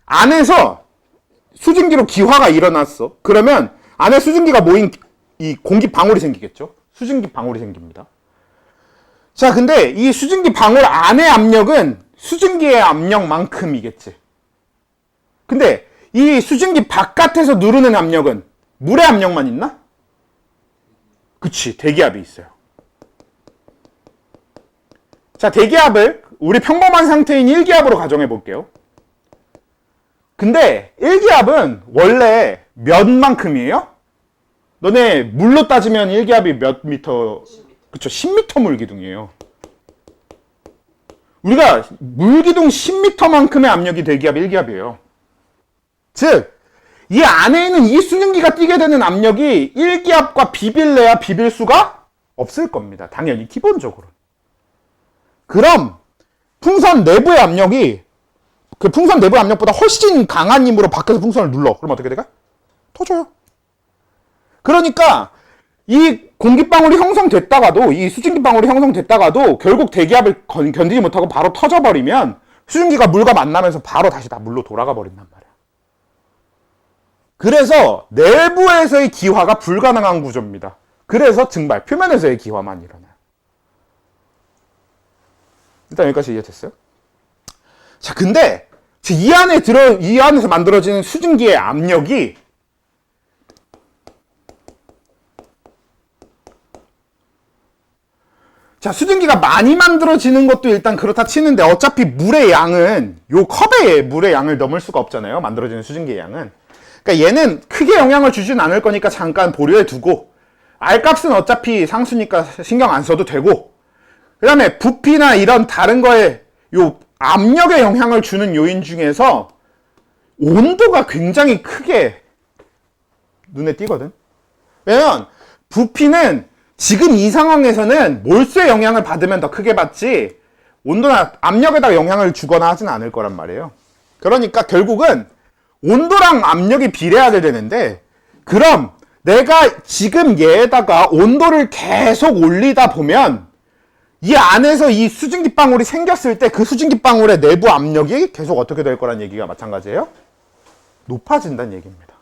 안에서 수증기로 기화가 일어났어. 그러면 안에 수증기가 모인 이 공기 방울이 생기겠죠? 수증기 방울이 생깁니다. 자, 근데 이 수증기 방울 안의 압력은 수증기의 압력만큼이겠지. 근데 이 수증기 바깥에서 누르는 압력은 물의 압력만 있나? 그치, 대기압이 있어요. 자, 대기압을 우리 평범한 상태인 1기압으로 가정해 볼게요. 근데 1기압은 원래 몇만큼이에요? 너네 물로 따지면 1기압이 몇 미터? 그쵸, 10m 물기둥이에요. 우리가 물기둥 10m만큼의 압력이 대기압 1기압이에요. 즉, 이 안에 있는 이 수증기가 띄게 되는 압력이 1기압과 비빌래야 비빌 수가 없을 겁니다. 당연히, 기본적으로. 그럼 풍선 내부의 압력이 그 풍선 내부 압력보다 훨씬 강한 힘으로 밖에서 풍선을 눌러. 그럼 어떻게 될까? 터져요. 그러니까 이 공기방울이 형성됐다가도, 이 수증기방울이 형성됐다가도 결국 대기압을 견디지 못하고 바로 터져버리면 수증기가 물과 만나면서 바로 다시 다 물로 돌아가 버린단 말이야. 그래서 내부에서의 기화가 불가능한 구조입니다. 그래서 증발, 표면에서의 기화만 일어나요. 일단 여기까지 이해됐어요? 자, 근데 이 안에서 만들어지는 수증기의 압력이 자, 수증기가 많이 만들어지는 것도 일단 그렇다 치는데 어차피 물의 양은 요 컵의 물의 양을 넘을 수가 없잖아요. 만들어지는 수증기의 양은. 그러니까 얘는 크게 영향을 주진 않을 거니까 잠깐 보류해 두고 R값은 어차피 상수니까 신경 안 써도 되고 그 다음에 부피나 이런 다른 거에 요 압력에 영향을 주는 요인 중에서 온도가 굉장히 크게 눈에 띄거든. 왜냐면 부피는 지금 이 상황에서는 몰수의 영향을 받으면 더 크게 받지 온도나 압력에다가 영향을 주거나 하진 않을 거란 말이에요. 그러니까 결국은 온도랑 압력이 비례하게 되는데 그럼 내가 지금 얘에다가 온도를 계속 올리다 보면 이 안에서 이 수증기 방울이 생겼을 때 그 수증기 방울의 내부 압력이 계속 어떻게 될 거란 얘기가 마찬가지예요? 높아진다는 얘기입니다.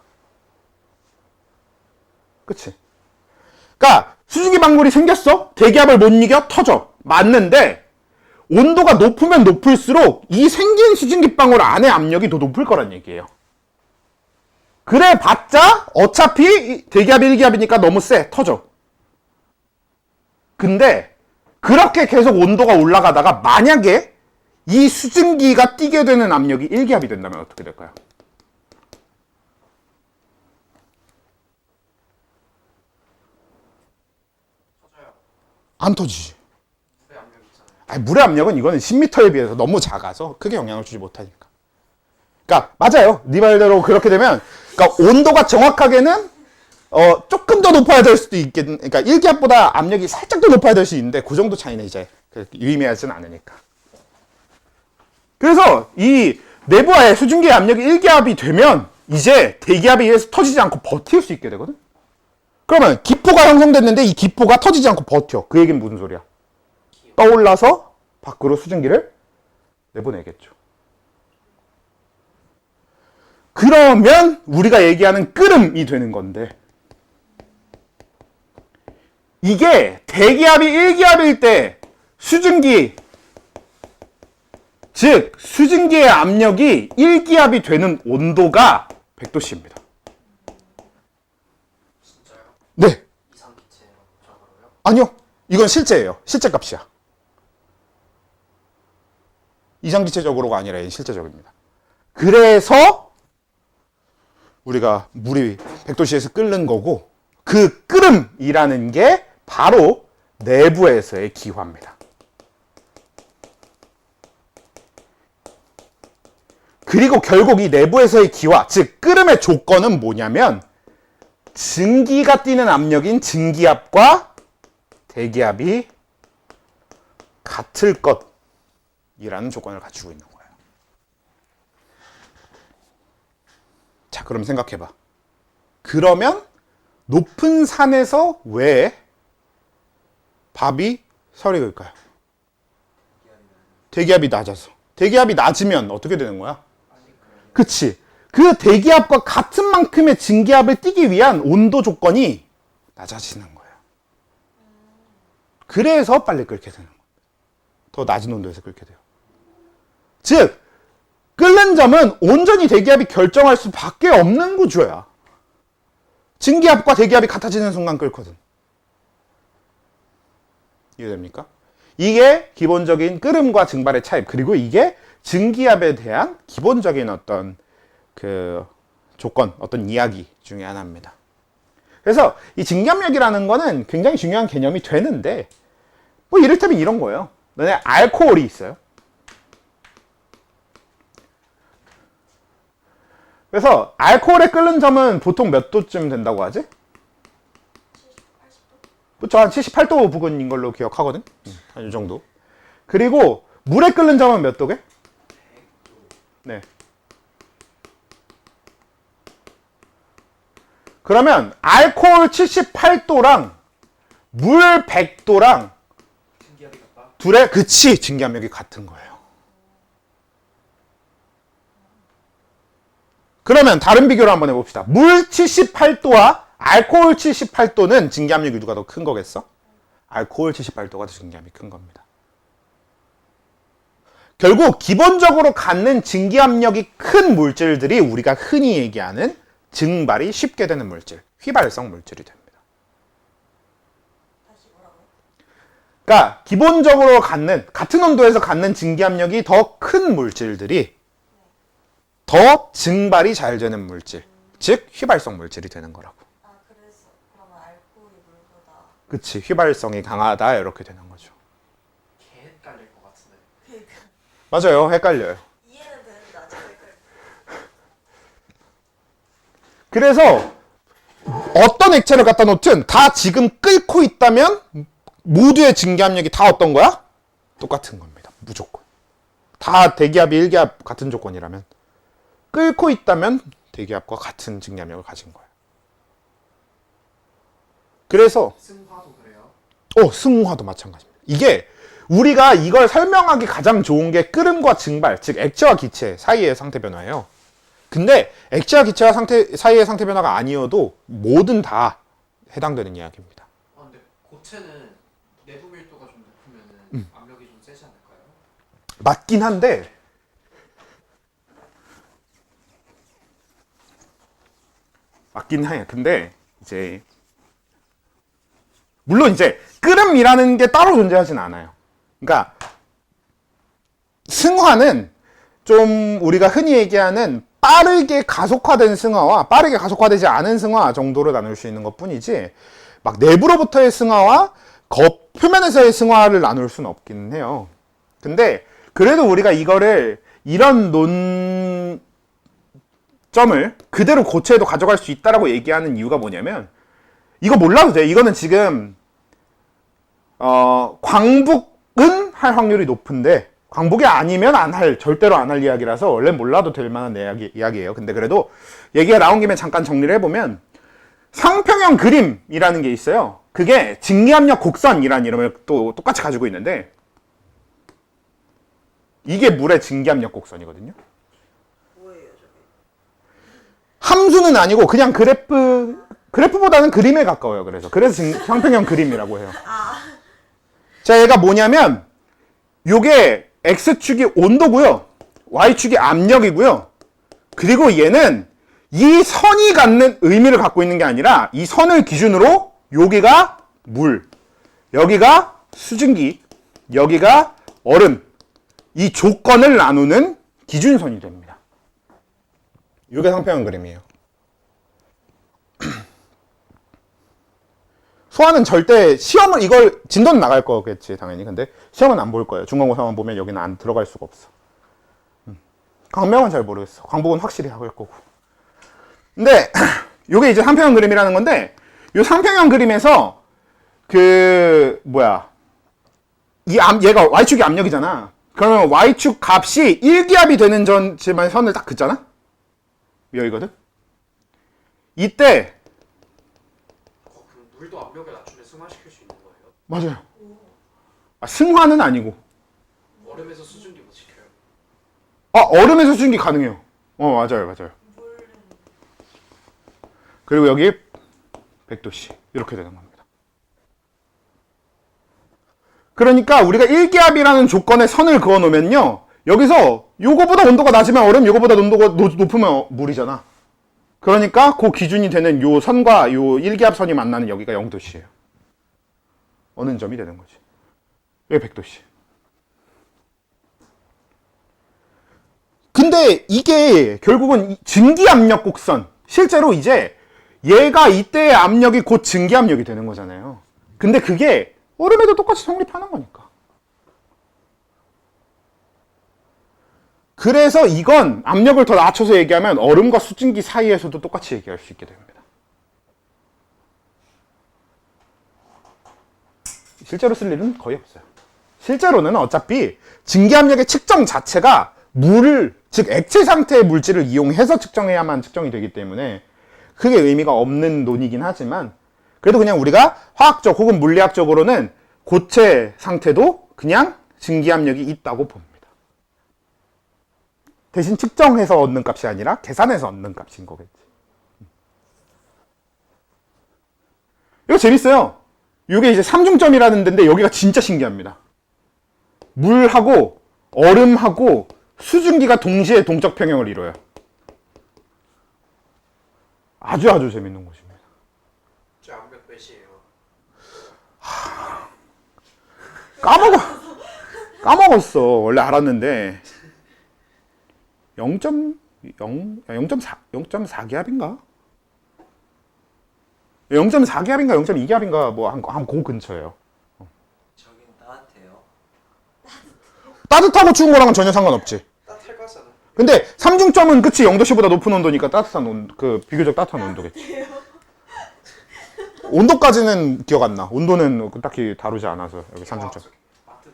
그치? 그러니까 수증기 방울이 생겼어? 대기압을 못 이겨? 터져. 맞는데 온도가 높으면 높을수록 이 생긴 수증기 방울 안의 압력이 더 높을 거란 얘기예요. 그래 봤자 어차피 대기압 1기압이니까 너무 세. 터져. 근데 그렇게 계속 온도가 올라가다가 만약에 이 수증기가 띄게 되는 압력이 1기압이 된다면 어떻게 될까요?
터져요.
안 터지지.
물의 압력 있잖아요.
아니, 물의 압력은 이거는 10m에 비해서 너무 작아서 크게 영향을 주지 못하니까. 그러니까 맞아요. 네 말대로 그렇게 되면 그러니까 온도가 정확하게는 조금 더 높아야 될 수도 있겠는. 그러니까 1기압보다 압력이 살짝 더 높아야 될 수 있는데 그 정도 차이는 이제 유의미하지는 않으니까. 그래서 이 내부의 수증기의 압력이 1기압이 되면 이제 대기압에 의해서 터지지 않고 버틸 수 있게 되거든. 그러면 기포가 형성됐는데 이 기포가 터지지 않고 버텨. 그 얘기는 무슨 소리야? 떠올라서 밖으로 수증기를 내보내겠죠. 그러면 우리가 얘기하는 끓음이 되는 건데 이게 대기압이 1기압일 때 수증기 즉 수증기의 압력이 1기압이 되는 온도가 100도씨입니다.
진짜요?
네.
이상기체적으로요?
아니요. 이건 실제예요. 실제 값이야. 이상기체적으로가 아니라 실제적입니다. 그래서 우리가 물이 100도씨에서 끓는 거고 그 끓음이라는 게 바로 내부에서의 기화입니다. 그리고 결국 이 내부에서의 기화, 즉 끓음의 조건은 뭐냐면 증기가 띄는 압력인 증기압과 대기압이 같을 것이라는 조건을 갖추고 있는 거예요. 자, 그럼 생각해봐. 그러면 높은 산에서 왜 밥이 설이 걸까요? 대기압이 낮아서. 대기압이 낮으면 어떻게 되는 거야? 그치. 그 대기압과 같은 만큼의 증기압을 띄기 위한 온도 조건이 낮아지는 거예요. 그래서 빨리 끓게 되는 거예요. 더 낮은 온도에서 끓게 돼요. 즉 끓는 점은 온전히 대기압이 결정할 수밖에 없는 구조야. 증기압과 대기압이 같아지는 순간 끓거든. 이해됩니까? 이게 기본적인 끓음과 증발의 차이, 그리고 이게 증기압에 대한 기본적인 어떤 그 조건, 어떤 이야기 중에 하나입니다. 그래서 이 증기압력이라는 거는 굉장히 중요한 개념이 되는데, 뭐 이를테면 이런 거예요. 너네 알코올이 있어요. 그래서 알코올의 끓는 점은 보통 몇 도쯤 된다고 하지? 그쵸, 한 78도 부근인 걸로 기억하거든. 한 이 정도. 그리고 물의 끓는 점은 몇 도게?
100도.
네. 그러면 알코올 78도랑 물 100도랑
증기압이 같다.
둘의 그치 증기압력이 같은 거예요. 그러면 다른 비교를 한번 해봅시다. 물 78도와 알코올 78도는 증기압력이 누가 더 큰 거겠어? 알코올 78도가 더 증기압이 큰 겁니다. 결국 기본적으로 갖는 증기압력이 큰 물질들이 우리가 흔히 얘기하는 증발이 쉽게 되는 물질, 휘발성 물질이 됩니다.
다시 뭐라고요?
그러니까 기본적으로 갖는, 같은 온도에서 갖는 증기압력이 더 큰 물질들이 더 증발이 잘 되는 물질, 즉 휘발성 물질이 되는 거라고.
아 그래서 그러면 알코올이 물보다
그치, 휘발성이 강하다 이렇게 되는 거죠.
개 헷갈릴 것 같은데.
그러니까
맞아요, 헷갈려요.
이해는 되는데 아직 헷갈려.
그래서 어떤 액체를 갖다 놓든 다 지금 끓고 있다면 모두의 증기압력이 다 어떤 거야? 똑같은 겁니다. 무조건. 다 대기압이 1기압 같은 조건이라면 끓고 있다면 대기압과 같은 증기압력을 가진 거예요. 그래서
승화도 그래요?
승화도 마찬가지입니다. 이게 우리가 이걸 설명하기 가장 좋은 게 끓음과 증발, 즉 액체와 기체 사이의 상태 변화예요. 근데 액체와 기체와 사이의 상태 변화가 아니어도 뭐든 다 해당되는 이야기입니다.
아 근데 고체는 내부 밀도가 좀 높으면은 압력이 좀 세지 않을까요?
맞긴 한데 맞긴 해. 근데 이제 물론 이제 끓음이라는 게 따로 존재하진 않아요. 그러니까 승화는 좀 우리가 흔히 얘기하는 빠르게 가속화된 승화와 빠르게 가속화되지 않은 승화 정도로 나눌 수 있는 것뿐이지 막 내부로부터의 승화와 겉 표면에서의 승화를 나눌 수는 없기는 해요. 근데 그래도 우리가 이거를 이런 논점을 그대로 고체에도 가져갈 수 있다라고 얘기하는 이유가 뭐냐면 이거 몰라도 돼. 이거는 지금 광북은 할 확률이 높은데 광북이 아니면 안 할, 절대로 안 할 이야기라서 원래 몰라도 될 만한 이야기예요. 근데 그래도 얘기가 나온 김에 잠깐 정리를 해보면 상평형 그림이라는 게 있어요. 그게 증기압력 곡선이라는 이름을 또 똑같이 가지고 있는데 이게 물의 증기압력 곡선이거든요.
뭐예요 저게?
함수는 아니고 그냥 그래프보다는 그림에 가까워요. 그래서 상평형 그림이라고 해요. 자, 얘가 뭐냐면 요게 X축이 온도고요. Y축이 압력이고요. 그리고 얘는 이 선이 갖는 의미를 갖고 있는 게 아니라 이 선을 기준으로 여기가 물, 여기가 수증기, 여기가 얼음, 이 조건을 나누는 기준선이 됩니다. 이게 상평형 그림이에요. 소화는 절대 시험을 이걸 진도는 나갈 거겠지 당연히. 근데 시험은 안 볼 거예요. 중간고사만 보면 여기는 안 들어갈 수가 없어. 광명은 잘 모르겠어. 광복은 확실히 할 거고. 근데 요게 이제 상평형 그림이라는 건데 요 상평형 그림에서 얘가 Y축이 압력이잖아. 그러면 Y축 값이 1기압이 되는 전지만 선을 딱 긋잖아? 여기거든? 이때
그럼 물도 압력을 낮추면 승화시킬 수 있는 거예요?
맞아요. 승화는 아니고
얼음에서 수증기 못 시켜요?
얼음에서 수증기 가능해요. 맞아요. 그리고 여기 100도씨 이렇게 되는 겁니다. 그러니까 우리가 1기압이라는 조건에 선을 그어 놓으면요. 여기서 요거보다 온도가 낮으면 얼음, 요거보다 온도가 높으면 물이잖아. 그러니까 그 기준이 되는 요 선과 요 1기압 선이 만나는 여기가 0도씨예요. 어느 점이 되는 거지. 여기 100도씨. 근데 이게 결국은 증기압력 곡선. 실제로 이제 얘가 이때의 압력이 곧 증기압력이 되는 거잖아요. 근데 그게 얼음에도 똑같이 성립하는 거니까. 그래서 이건 압력을 더 낮춰서 얘기하면 얼음과 수증기 사이에서도 똑같이 얘기할 수 있게 됩니다. 실제로 쓸 일은 거의 없어요. 실제로는 어차피 증기압력의 측정 자체가 물을, 즉 액체 상태의 물질을 이용해서 측정해야만 측정이 되기 때문에 크게 의미가 없는 논이긴 하지만 그래도 그냥 우리가 화학적 혹은 물리학적으로는 고체 상태도 그냥 증기압력이 있다고 봅니다. 대신 측정해서 얻는 값이 아니라 계산해서 얻는 값인 거겠지. 이거 재밌어요. 이게 이제 삼중점이라는 데인데 여기가 진짜 신기합니다. 물하고 얼음하고 수증기가 동시에 동적 평형을 이뤄요. 아주 재밌는 곳입니다.
저 압력 몇이에요?
까먹었어. 원래 알았는데 0.4기압인가? 0.4기압인가 0.2기압인가 뭐 한 그 근처예요.
저긴 따뜻해요.
따뜻하고 추운 거랑은 전혀 상관없지.
따뜻할 것 같잖아.
근데 삼중점은 그치 0도씨보다 높은 온도니까 따뜻한 비교적 따뜻한 온도겠지. 온도까지는 기억 안 나. 온도는 딱히 다루지 않아서 여기 삼중점.
따뜻해요.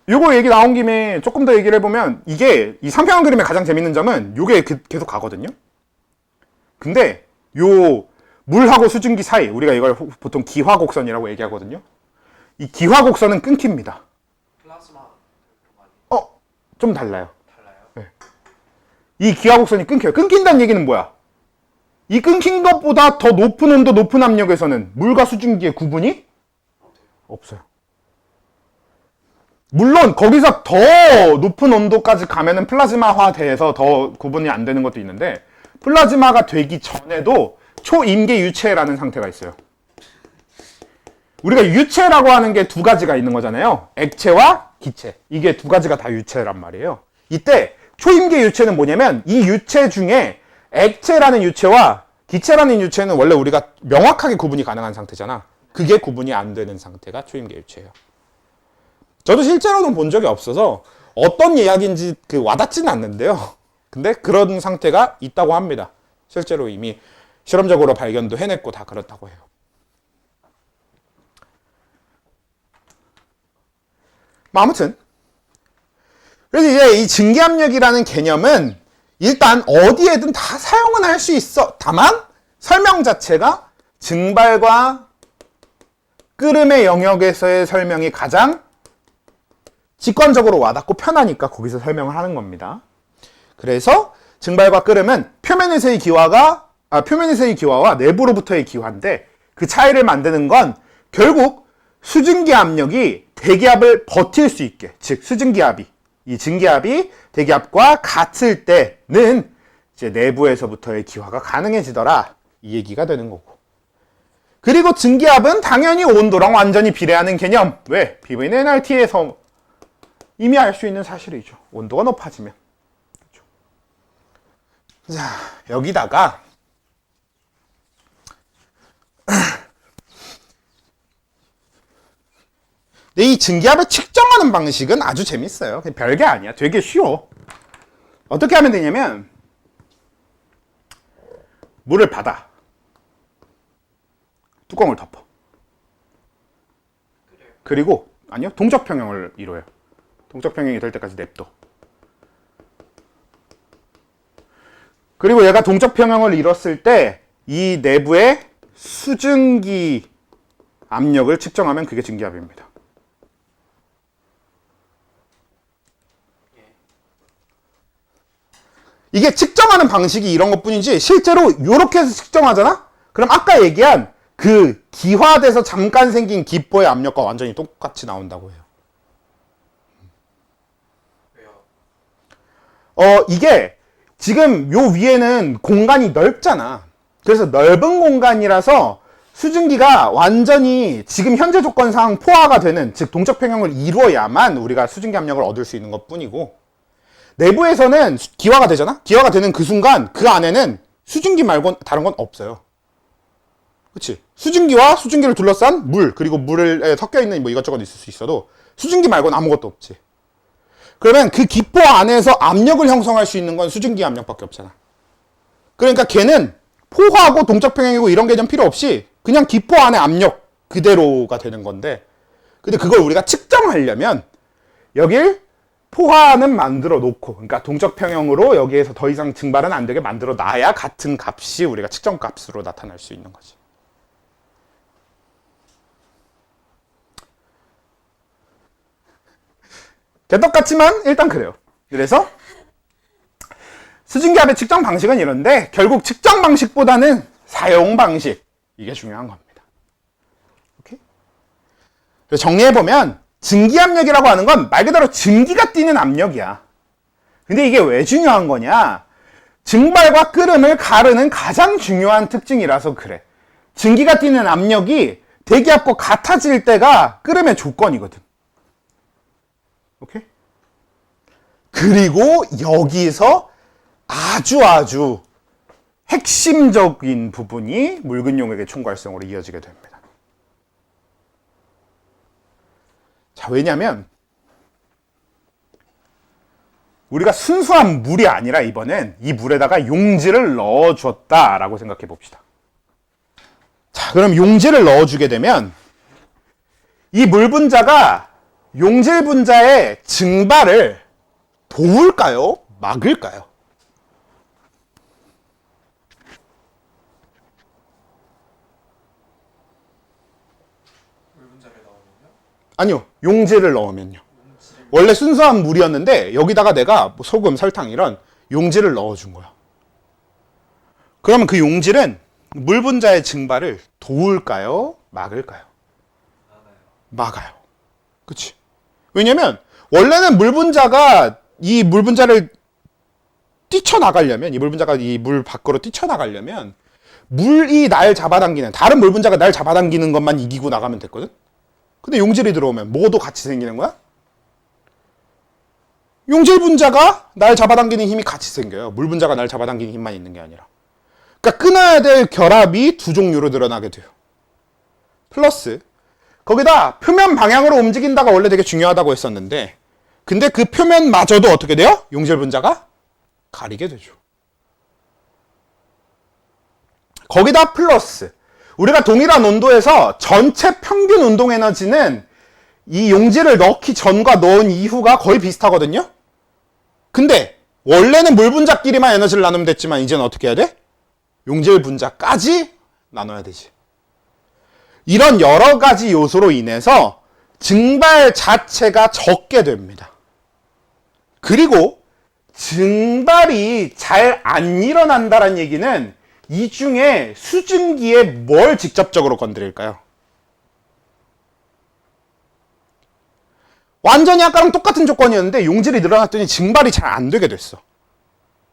요거 얘기 나온 김에 조금 더 얘기를 해보면 이게 이 삼평형 그림의 가장 재밌는 점은 요게 계속 가거든요. 근데 요 물하고 수증기 사이 우리가 이걸 보통 기화곡선이라고 얘기하거든요. 이 기화곡선은 끊깁니다.
플라즈마 많이
좀 달라요.
달라요.
이 기화곡선이 끊겨요. 끊긴다는 얘기는 뭐야? 이 끊긴 것보다 더 높은 온도, 높은 압력에서는 물과 수증기의 구분이 없어요. 물론 거기서 더 높은 온도까지 가면은 플라즈마화돼서 더 구분이 안 되는 것도 있는데 플라즈마가 되기 전에도 초임계 유체라는 상태가 있어요. 우리가 유체라고 하는 게 두 가지가 있는 거잖아요. 액체와 기체. 이게 두 가지가 다 유체란 말이에요. 이때 초임계 유체는 뭐냐면 이 유체 중에 액체라는 유체와 기체라는 유체는 원래 우리가 명확하게 구분이 가능한 상태잖아. 그게 구분이 안 되는 상태가 초임계 유체예요. 저도 실제로는 본 적이 없어서 어떤 이야기인지 와닿지는 않는데요. 근데 그런 상태가 있다고 합니다. 실제로 이미 실험적으로 발견도 해냈고 다 그렇다고 해요. 아무튼 그래서 이제 이 증기압력이라는 개념은 일단 어디에든 다 사용은 할 수 있어. 다만 설명 자체가 증발과 끓음의 영역에서의 설명이 가장 직관적으로 와닿고 편하니까 거기서 설명을 하는 겁니다. 그래서 증발과 끓음은 표면에서의 기화와 내부로부터의 기화인데 그 차이를 만드는 건 결국 수증기 압력이 대기압을 버틸 수 있게, 즉 수증기압이 이 증기압이 대기압과 같을 때는 이제 내부에서부터의 기화가 가능해지더라 이 얘기가 되는 거고. 그리고 증기압은 당연히 온도랑 완전히 비례하는 개념. 왜? PV는 nRT에서 이미 알 수 있는 사실이죠. 온도가 높아지면. 그렇죠. 자, 여기다가 이 증기압을 측정하는 방식은 아주 재밌어요. 별게 아니야. 되게 쉬워. 어떻게 하면 되냐면 물을 받아. 뚜껑을 덮어. 그리고 아니요. 동적평형을 이뤄요. 동적평형이 될 때까지 냅둬. 그리고 얘가 동적평형을 이뤘을 때 이 내부의 수증기 압력을 측정하면 그게 증기압입니다. 이게 측정하는 방식이 이런 것뿐이지 실제로 이렇게 해서 측정하잖아? 그럼 아까 얘기한 그 기화돼서 잠깐 생긴 기포의 압력과 완전히 똑같이 나온다고 해요.
왜요?
이게 지금 요 위에는 공간이 넓잖아. 그래서 넓은 공간이라서 수증기가 완전히 지금 현재 조건상 포화가 되는, 즉 동적 평형을 이루어야만 우리가 수증기 압력을 얻을 수 있는 것 뿐이고, 내부에서는 기화가 되잖아? 기화가 되는 그 순간 그 안에는 수증기 말고 다른 건 없어요. 그치? 수증기와 수증기를 둘러싼 물, 그리고 물에 섞여 있는 뭐 이것저것 있을 수 있어도 수증기 말고는 아무것도 없지. 그러면 그 기포 안에서 압력을 형성할 수 있는 건 수증기 압력밖에 없잖아. 그러니까 걔는 포화하고 동적 평형이고 이런 개념 필요 없이 그냥 기포 안의 압력 그대로가 되는 건데, 근데 그걸 우리가 측정하려면 여길 포화는 만들어 놓고, 그러니까 동적 평형으로 여기에서 더 이상 증발은 안 되게 만들어 놔야 같은 값이 우리가 측정 값으로 나타날 수 있는 거지. 개떡같지만 일단 그래요. 그래서 수증기압의 측정 방식은 이런데, 결국 측정 방식보다는 사용 방식, 이게 중요한 겁니다. 오케이? 그래서 정리해보면 증기압력이라고 하는 건 말 그대로 증기가 뛰는 압력이야. 근데 이게 왜 중요한 거냐? 증발과 끓음을 가르는 가장 중요한 특징이라서 그래. 증기가 뛰는 압력이 대기압과 같아질 때가 끓음의 조건이거든. 오케이? 그리고 여기서 아주 핵심적인 부분이 묽은 용액의 총괄성으로 이어지게 됩니다. 자, 왜냐면 우리가 순수한 물이 아니라 이번엔 이 물에다가 용질을 넣어줬다라고 생각해 봅시다. 자, 그럼 용질을 넣어주게 되면 이 물 분자가 용질 분자의 증발을 도울까요? 막을까요?
물 분자를 넣으면요?
아니요, 용질을 넣으면요. 원래 순수한 물이었는데 여기다가 내가 뭐 소금, 설탕 이런 용질을 넣어준 거야. 그러면 그 용질은 물 분자의 증발을 도울까요? 막을까요? 막아요. 그치? 왜냐면 원래는 물 분자가 이 물 분자를 뛰쳐나가려면, 이 물 분자가 이 물 밖으로 뛰쳐나가려면 물이 날 잡아당기는, 다른 물 분자가 날 잡아당기는 것만 이기고 나가면 됐거든? 근데 용질이 들어오면 뭐도 같이 생기는 거야? 용질 분자가 날 잡아당기는 힘이 같이 생겨요. 물 분자가 날 잡아당기는 힘만 있는 게 아니라. 그러니까 끊어야 될 결합이 두 종류로 늘어나게 돼요. 플러스 거기다 표면 방향으로 움직인다가 원래 되게 중요하다고 했었는데, 근데 그 표면마저도 어떻게 돼요? 용질 분자가 가리게 되죠. 거기다 플러스 우리가 동일한 온도에서 전체 평균 운동 에너지는 이 용질을 넣기 전과 넣은 이후가 거의 비슷하거든요. 근데 원래는 물 분자끼리만 에너지를 나누면 됐지만 이제는 어떻게 해야 돼? 용질 분자까지 나눠야 되지. 이런 여러 가지 요소로 인해서 증발 자체가 적게 됩니다. 그리고 증발이 잘 안 일어난다는 얘기는 이 중에 수증기에 뭘 직접적으로 건드릴까요? 완전히 아까랑 똑같은 조건이었는데 용질이 늘어났더니 증발이 잘 안 되게 됐어.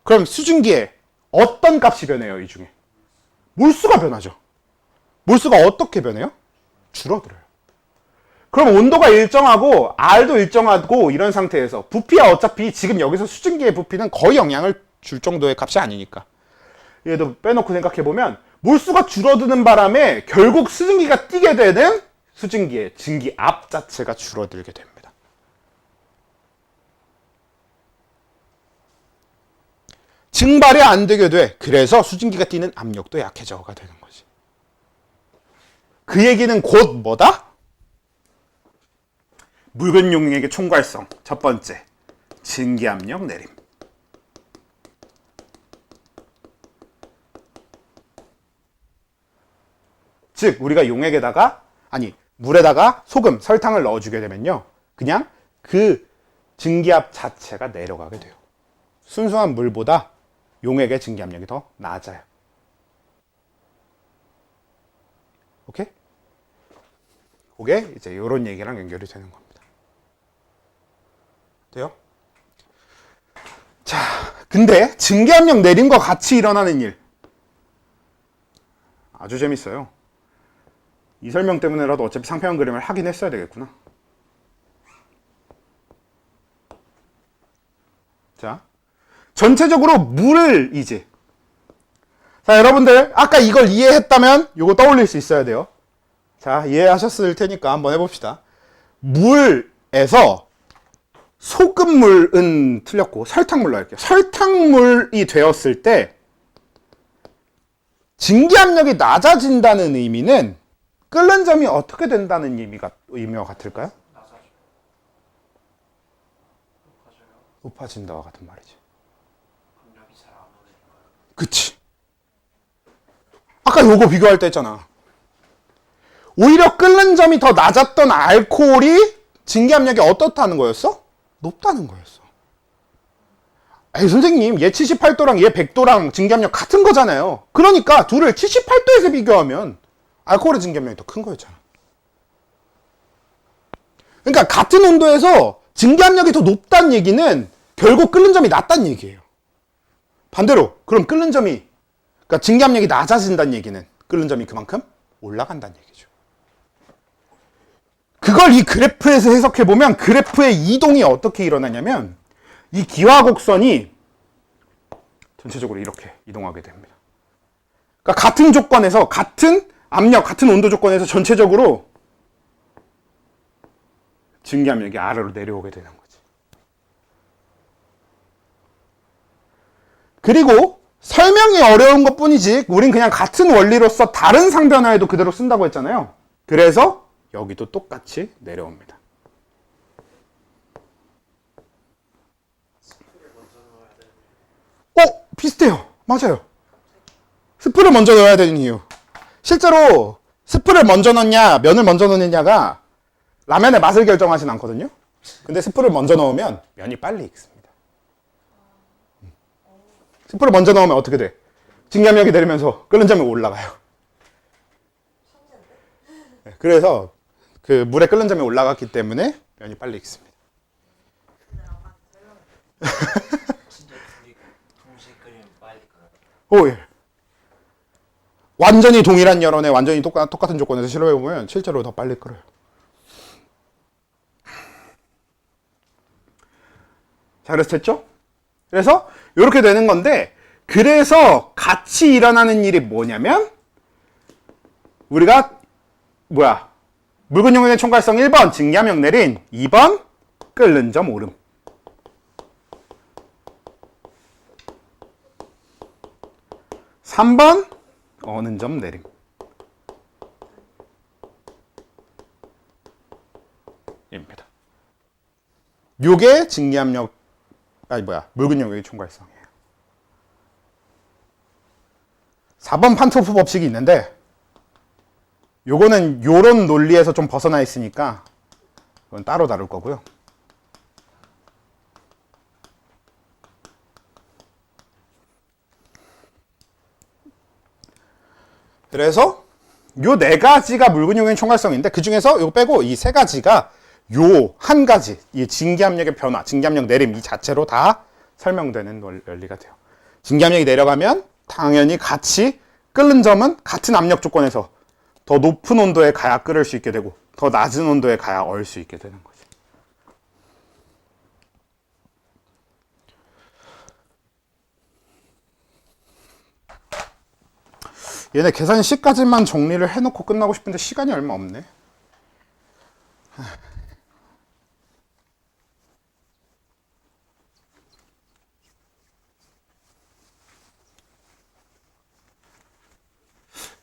그럼 수증기에 어떤 값이 변해요, 이 중에? 몰수가 변하죠. 몰수가 어떻게 변해요? 줄어들어요. 그럼 온도가 일정하고 R도 일정하고 이런 상태에서 부피야 어차피 지금 여기서 수증기의 부피는 거의 영향을 줄 정도의 값이 아니니까. 얘도 빼놓고 생각해보면 몰수가 줄어드는 바람에 결국 수증기가 뛰게 되는 수증기의 증기압 자체가 줄어들게 됩니다. 증발이 안 되게 돼. 그래서 수증기가 뛰는 압력도 약해져가 되는 거지. 그 얘기는 곧 뭐다? 묽은 용액의 총괄성. 첫 번째, 증기압력 내림. 즉 우리가 용액에다가, 아니 물에다가 소금, 설탕을 넣어주게 되면요, 그냥 그 증기압 자체가 내려가게 돼요. 순수한 물보다 용액의 증기압력이 더 낮아요. 오케이? 그게 이제 이런 얘기랑 연결이 되는 겁니다. 돼요? 자, 근데 증기압력 내림과 같이 일어나는 일 아주 재밌어요. 이 설명 때문에라도 어차피 상평형 그림을 하긴 했어야 되겠구나. 자, 전체적으로 물을 이제, 자, 여러분들 아까 이걸 이해했다면 이거 떠올릴 수 있어야 돼요. 자, 이해하셨을 테니까 한번 해봅시다. 물에서 소금물은 틀렸고 설탕물로 할게요. 설탕물이 되었을 때 증기압력이 낮아진다는 의미는 끓는 점이 어떻게 된다는 의미와 같을까요?
낮아져. 높아져요.
높아진다와 같은 말이지.
압력이 잘 안 오니까요.
그치. 아까 요거 비교할 때 했잖아. 오히려 끓는 점이 더 낮았던 알코올이 증기압력이 어떻다는 거였어? 높다는 거였어. 에이 선생님, 얘 78도랑 얘 100도랑 증기압력 같은 거잖아요. 그러니까 둘을 78도에서 비교하면 알코올의 증기압력이 더 큰 거였잖아. 그러니까 같은 온도에서 증기압력이 더 높다는 얘기는 결국 끓는 점이 낮다는 얘기예요. 반대로 그럼 끓는 점이, 그러니까 증기압력이 낮아진다는 얘기는 끓는 점이 그만큼 올라간다는 얘기죠. 그걸 이 그래프에서 해석해보면 그래프의 이동이 어떻게 일어나냐면 이 기하곡선이 전체적으로 이렇게 이동하게 됩니다. 그러니까 같은 조건에서, 같은 압력, 같은 온도 조건에서 전체적으로 증기압력이 아래로 내려오게 되는 거지. 그리고 설명이 어려운 것 뿐이지 우린 그냥 같은 원리로서 다른 상변화에도 그대로 쓴다고 했잖아요. 그래서 여기도 똑같이 내려옵니다. 비슷해요. 맞아요. 스프를 먼저 넣어야 되는 이유. 실제로 스프를 먼저 넣냐 면을 먼저 넣느냐가 라면의 맛을 결정하진 않거든요. 근데 스프를 먼저 넣으면 면이 빨리 익습니다. 스프를 먼저 넣으면 어떻게 돼? 증기압력이 내리면서 끓는 점이 올라가요. 네, 그래서 그 물에 끓는 점이 올라갔기 때문에 면이 빨리 익습니다.
진짜 둘이 동시에 끓이면 빨리 끓어요.
오, 예. 완전히 동일한 열원에 완전히 똑같은 조건에서 실험해보면 실제로 더 빨리 끓어요. 자, 그래서 됐죠? 그래서 이렇게 되는 건데, 그래서 같이 일어나는 일이 뭐냐면 우리가 묽은 용액의 총괄성 1번 증기압력 내림, 2번 끓는 점 오름. (3번) 어는 점 내림. 입니다. 요게 증기압력, 묽은 용액의 총괄성이에요. 4번 판토프 법칙이 있는데 요거는 요런 논리에서 좀 벗어나 있으니까 그건 따로 다룰 거고요. 그래서 요 네 가지가 묽은 용액 총괄성인데 그 중에서 요거 빼고 이 세 가지가 요 한 가지, 이 증기압력의 변화, 증기압력 내림 이 자체로 다 설명되는 원리가 돼요. 증기압력이 내려가면 당연히 같이 끓는 점은 같은 압력 조건에서 더 높은 온도에 가야 끓을 수 있게 되고 더 낮은 온도에 가야 얼 수 있게 되는 거지. 얘네 계산식까지만 정리를 해놓고 끝나고 싶은데 시간이 얼마 없네.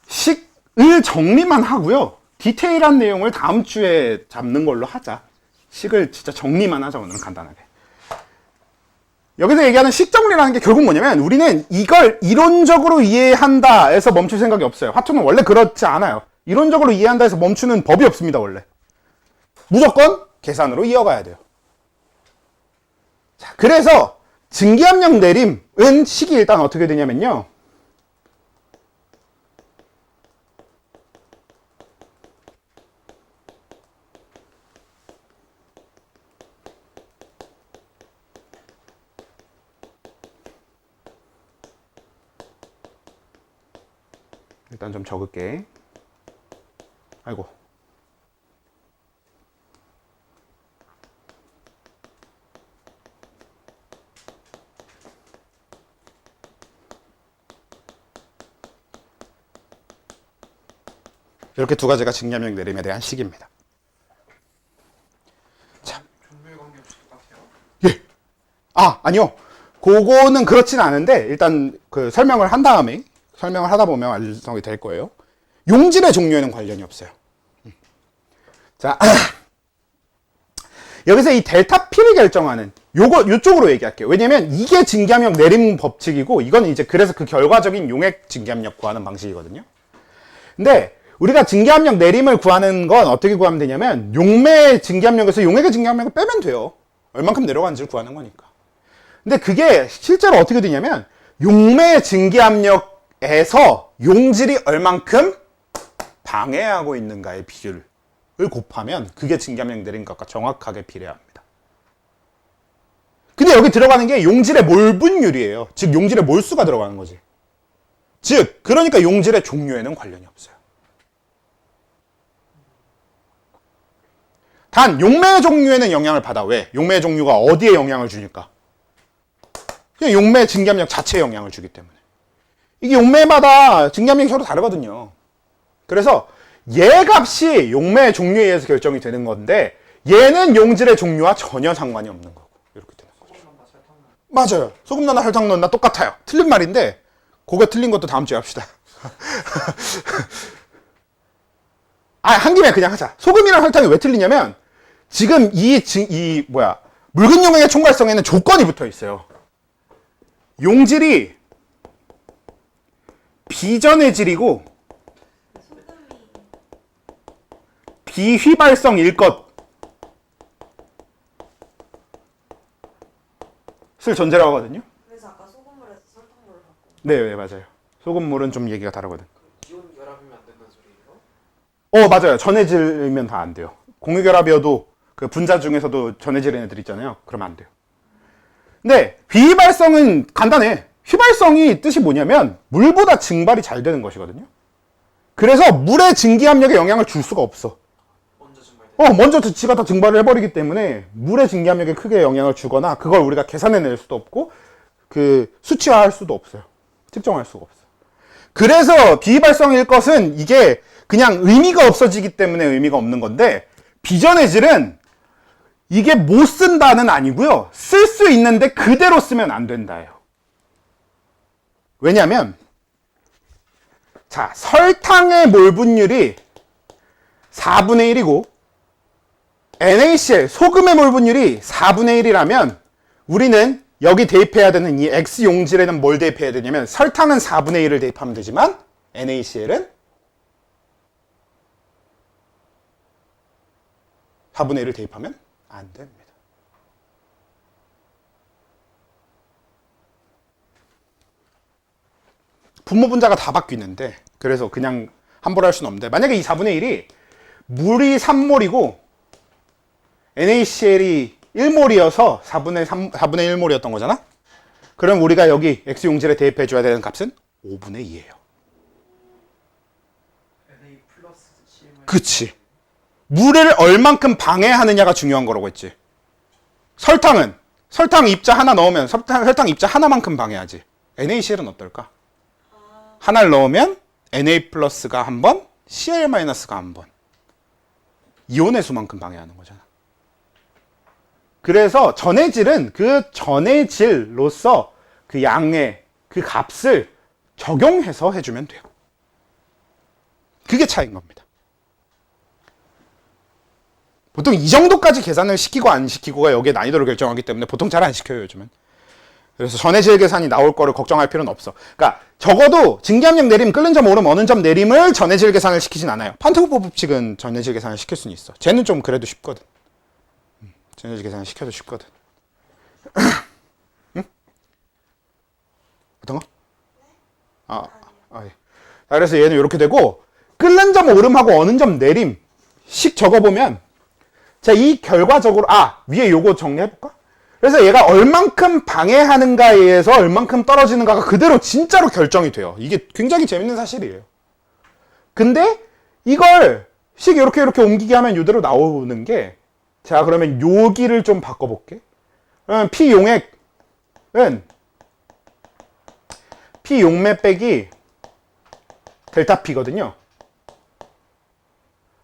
식을 정리만 하고요. 디테일한 내용을 다음 주에 잡는 걸로 하자. 식을 진짜 정리만 하자, 오늘은 간단하게. 여기서 얘기하는 식 정리라는 게 결국 뭐냐면 우리는 이걸 이론적으로 이해한다 해서 멈출 생각이 없어요. 화투는 원래 그렇지 않아요. 이론적으로 이해한다 해서 멈추는 법이 없습니다, 원래. 무조건 계산으로 이어가야 돼요. 자, 그래서 증기압력 내림은 식이 일단 어떻게 되냐면요. 일단 좀 적을게. 아이고. 이렇게 두 가지가 증기압력 내림에 대한 식입니다.
종류의 관계 없이 똑같아요?
예. 아니요. 그거는 그렇진 않은데 일단 그 설명을 하다 보면 완성이 될 거예요. 용질의 종류에는 관련이 없어요. 자, 여기서 이 델타 P를 결정하는 요쪽으로 얘기할게요. 왜냐면 이게 증기압력 내림 법칙이고 이건 이제 그래서 그 결과적인 용액 증기압력 구하는 방식이거든요. 근데 우리가 증기압력 내림을 구하는 건 어떻게 구하면 되냐면 용매 증기압력에서 용액의 증기압력을 빼면 돼요. 얼만큼 내려가는지를 구하는 거니까. 근데 그게 실제로 어떻게 되냐면 용매 증기압력에서 용질이 얼만큼 방해하고 있는가의 비율을 곱하면 그게 증기압력 내린 것과 정확하게 비례합니다. 근데 여기 들어가는 게 용질의 몰분율이에요. 즉 용질의 몰수가 들어가는 거지. 즉 그러니까 용질의 종류에는 관련이 없어요. 단 용매의 종류에는 영향을 받아. 왜? 용매의 종류가 어디에 영향을 주니까? 그냥 용매 증기압력 자체에 영향을 주기 때문에. 이게 용매마다 증기압력이 서로 다르거든요. 그래서 얘 값이 용매의 종류에 의해서 결정이 되는 건데 얘는 용질의 종류와 전혀 상관이 없는 거고 이렇게 되는 거죠.
소금 넣나 설탕 넣나?
맞아요. 소금 넣나 설탕 넣나 똑같아요. 틀린 말인데 그거 틀린 것도 다음 주에 합시다. 한 김에 그냥 하자. 소금이랑 설탕이 왜 틀리냐면 지금 묽은 용액의 총괄성에는 조건이 붙어 있어요. 용질이 비전해질이고 비휘발성일 것을 전제라고 하거든요.
그래서 아까 소금물에서 설탕물을 바꾼.
네, 맞아요. 소금물은 좀 얘기가 다르거든.
이온 결합이면 안 된다는 소리예요?
맞아요. 전해질이면 다 안 돼요. 공유결합이어도 그 분자 중에서도 전해지는 애들 있잖아요. 그러면 안 돼요. 근데 비휘발성은 간단해. 휘발성이 뜻이 뭐냐면 물보다 증발이 잘 되는 것이거든요. 그래서 물의 증기압력에 영향을 줄 수가 없어.
먼저 증발돼.
먼저 지가 다 증발을 해버리기 때문에 물의 증기압력에 크게 영향을 주거나 그걸 우리가 계산해낼 수도 없고 그 수치화할 수도 없어요. 측정할 수가 없어요. 그래서 비휘발성일 것은 이게 그냥 의미가 없어지기 때문에 의미가 없는 건데 비전해질은 이게 못 쓴다는 아니고요. 쓸 수 있는데 그대로 쓰면 안 된다예요. 왜냐면 자, 설탕의 몰분율이 4분의 1이고 NaCl, 소금의 몰분율이 4분의 1이라면 우리는 여기 대입해야 되는 이 X 용질에는 뭘 대입해야 되냐면 설탕은 4분의 1을 대입하면 되지만 NaCl은 4분의 1을 대입하면 안 됩니다. 분모 분자가 다 바뀌는데 그래서 그냥 함부로 할 수는 없는데 만약에 이 4분의 1이 물이 3몰이고 NaCl이 1몰이어서 4분의 1몰이었던 거잖아? 그럼 우리가 여기 X용질에 대입해 줘야 되는 값은 5분의 2예요.
Na 플러스 CMR.
그치. 물을 얼만큼 방해하느냐가 중요한 거라고 했지. 설탕 입자 하나 넣으면 설탕 입자 하나만큼 방해하지. NaCl은 어떨까? 하나를 넣으면 Na 플러스가 한 번, Cl 마이너스가 한 번. 이온의 수만큼 방해하는 거잖아. 그래서 전해질은 그 전해질로서 그 양의 그 값을 적용해서 해주면 돼요. 그게 차이인 겁니다. 보통 이 정도까지 계산을 시키고 안 시키고가 여기에 난이도를 결정하기 때문에 보통 잘 안 시켜요, 요즘은. 그래서 전해질 계산이 나올 거를 걱정할 필요는 없어. 그러니까 적어도 증기압력 내림, 끓는 점, 오름, 어는 점 내림을 전해질 계산을 시키진 않아요. 판테고프 법칙은 전해질 계산을 시킬 수는 있어. 쟤는 좀 그래도 쉽거든. 전해질 계산을 시켜도 쉽거든. 응? 어떤 거? 예. 자, 그래서 얘는 이렇게 되고 끓는 점, 오름하고 어는 점 내림 식 적어보면 자, 이 결과적으로 위에 요거 정리해볼까? 그래서 얘가 얼만큼 방해하는가에 의해서 얼만큼 떨어지는가가 그대로 진짜로 결정이 돼요. 이게 굉장히 재밌는 사실이에요. 근데 이걸 식 이렇게 옮기게 하면 이대로 나오는 게, 자, 그러면 여기를 좀 바꿔볼게. 그러면 P 용액은 P 용매 빼기 델타 P거든요.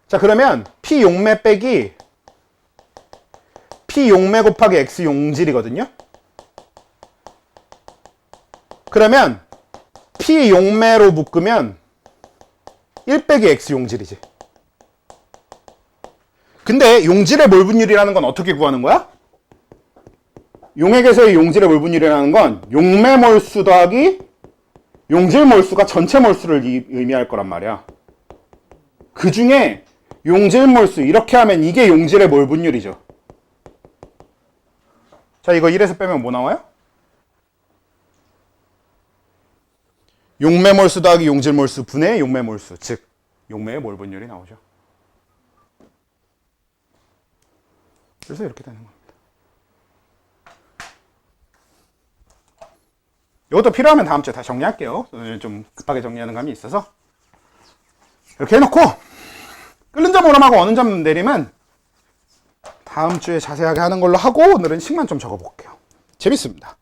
자, 그러면 P 용매 빼기 P 용매 곱하기 X 용질이거든요. 그러면 P 용매로 묶으면 1 빼기 X 용질이지. 근데 용질의 몰 분율이라는 건 어떻게 구하는 거야? 용액에서의 용질의 몰 분율이라는 건 용매 몰수 더하기 용질 몰수가 전체 몰수를 의미할 거란 말이야. 그 중에 용질 몰수 이렇게 하면 이게 용질의 몰 분율이죠. 자, 이거 1에서 빼면 뭐 나와요? 용매 몰수 더하기 용질 몰수 분의 용매 몰수, 즉 용매의 몰 분율이 나오죠. 그래서 이렇게 되는 겁니다. 이것도 필요하면 다음 주에 다시 정리할게요. 오늘 좀 급하게 정리하는 감이 있어서. 이렇게 해놓고 끓는 점 오름하고 어는 점 내림은 다음 주에 자세하게 하는 걸로 하고 오늘은 식만 좀 적어볼게요. 재밌습니다.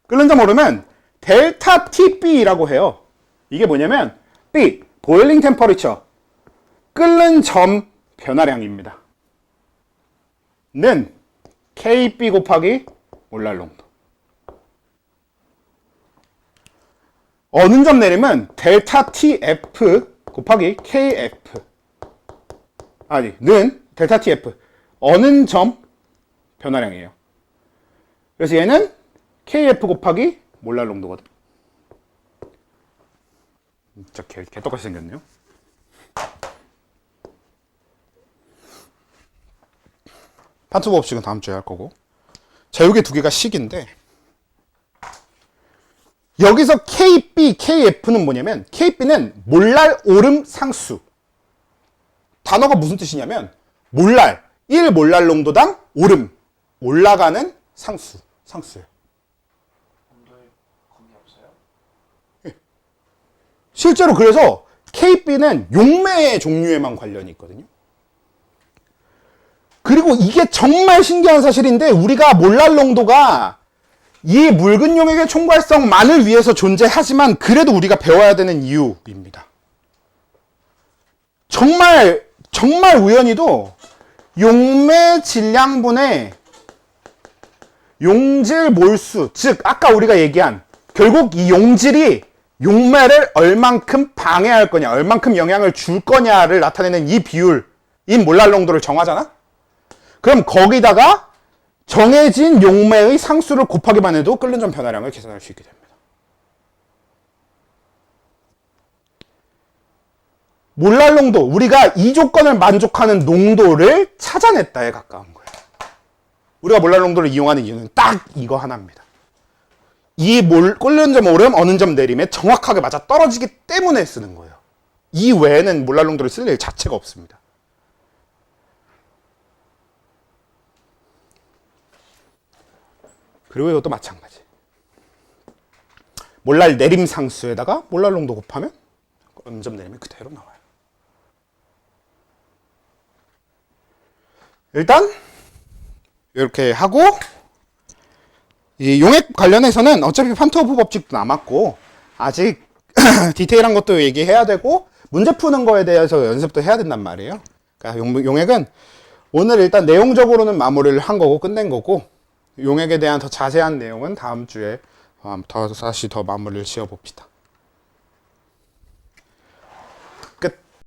끓는 점 오름은 델타 TB라고 해요. 이게 뭐냐면 B, boiling temperature, 끓는 점 변화량입니다. 는 KB 곱하기 몰랄 농도. 어는 점 내림은 델타 TF 곱하기 KF. 아니, 는 델타 TF. 어는 점 변화량이에요. 그래서 얘는 KF 곱하기 몰랄 농도거든. 진짜 개떡같이 생겼네요. 판투 법칙은 다음 주에 할 거고. 자, 요게 두 개가 식인데, 여기서 KB, KF는 뭐냐면, KB는 몰랄 오름 상수. 단어가 무슨 뜻이냐면, 몰랄, 1몰랄 농도당 오름, 올라가는 상수예요.
온도에 검이 없어요?
실제로 그래서 KB는 용매의 종류에만 관련이 있거든요. 그리고 이게 정말 신기한 사실인데, 우리가 몰랄 농도가 이 묽은 용액의 총괄성만을 위해서 존재하지만 그래도 우리가 배워야 되는 이유입니다. 정말 우연히도 용매 질량분의 용질 몰수, 즉 아까 우리가 얘기한 결국 이 용질이 용매를 얼만큼 방해할 거냐, 얼만큼 영향을 줄 거냐를 나타내는 이 비율, 이 몰랄 농도를 정하잖아? 그럼 거기다가 정해진 용매의 상수를 곱하기만 해도 끓는 점 변화량을 계산할 수 있게 됩니다. 몰랄 농도, 우리가 이 조건을 만족하는 농도를 찾아냈다에 가까운 거예요. 우리가 몰랄 농도를 이용하는 이유는 딱 이거 하나입니다. 이 끓는 점 오름, 어는 점 내림에 정확하게 맞아 떨어지기 때문에 쓰는 거예요. 이 외에는 몰랄 농도를 쓸 일 자체가 없습니다. 그리고 이것도 마찬가지. 몰랄 내림 상수에다가 몰랄 농도 곱하면 어는 점 내림이 그대로 나와요. 일단 이렇게 하고, 이 용액 관련해서는 어차피 판트호프 법칙도 남았고 아직 디테일한 것도 얘기해야 되고 문제 푸는 거에 대해서 연습도 해야 된단 말이에요. 그러니까 용액은 오늘 일단 내용적으로는 마무리를 한 거고 끝낸 거고, 용액에 대한 더 자세한 내용은 다음 주에 다시 더 마무리를 지어 봅시다.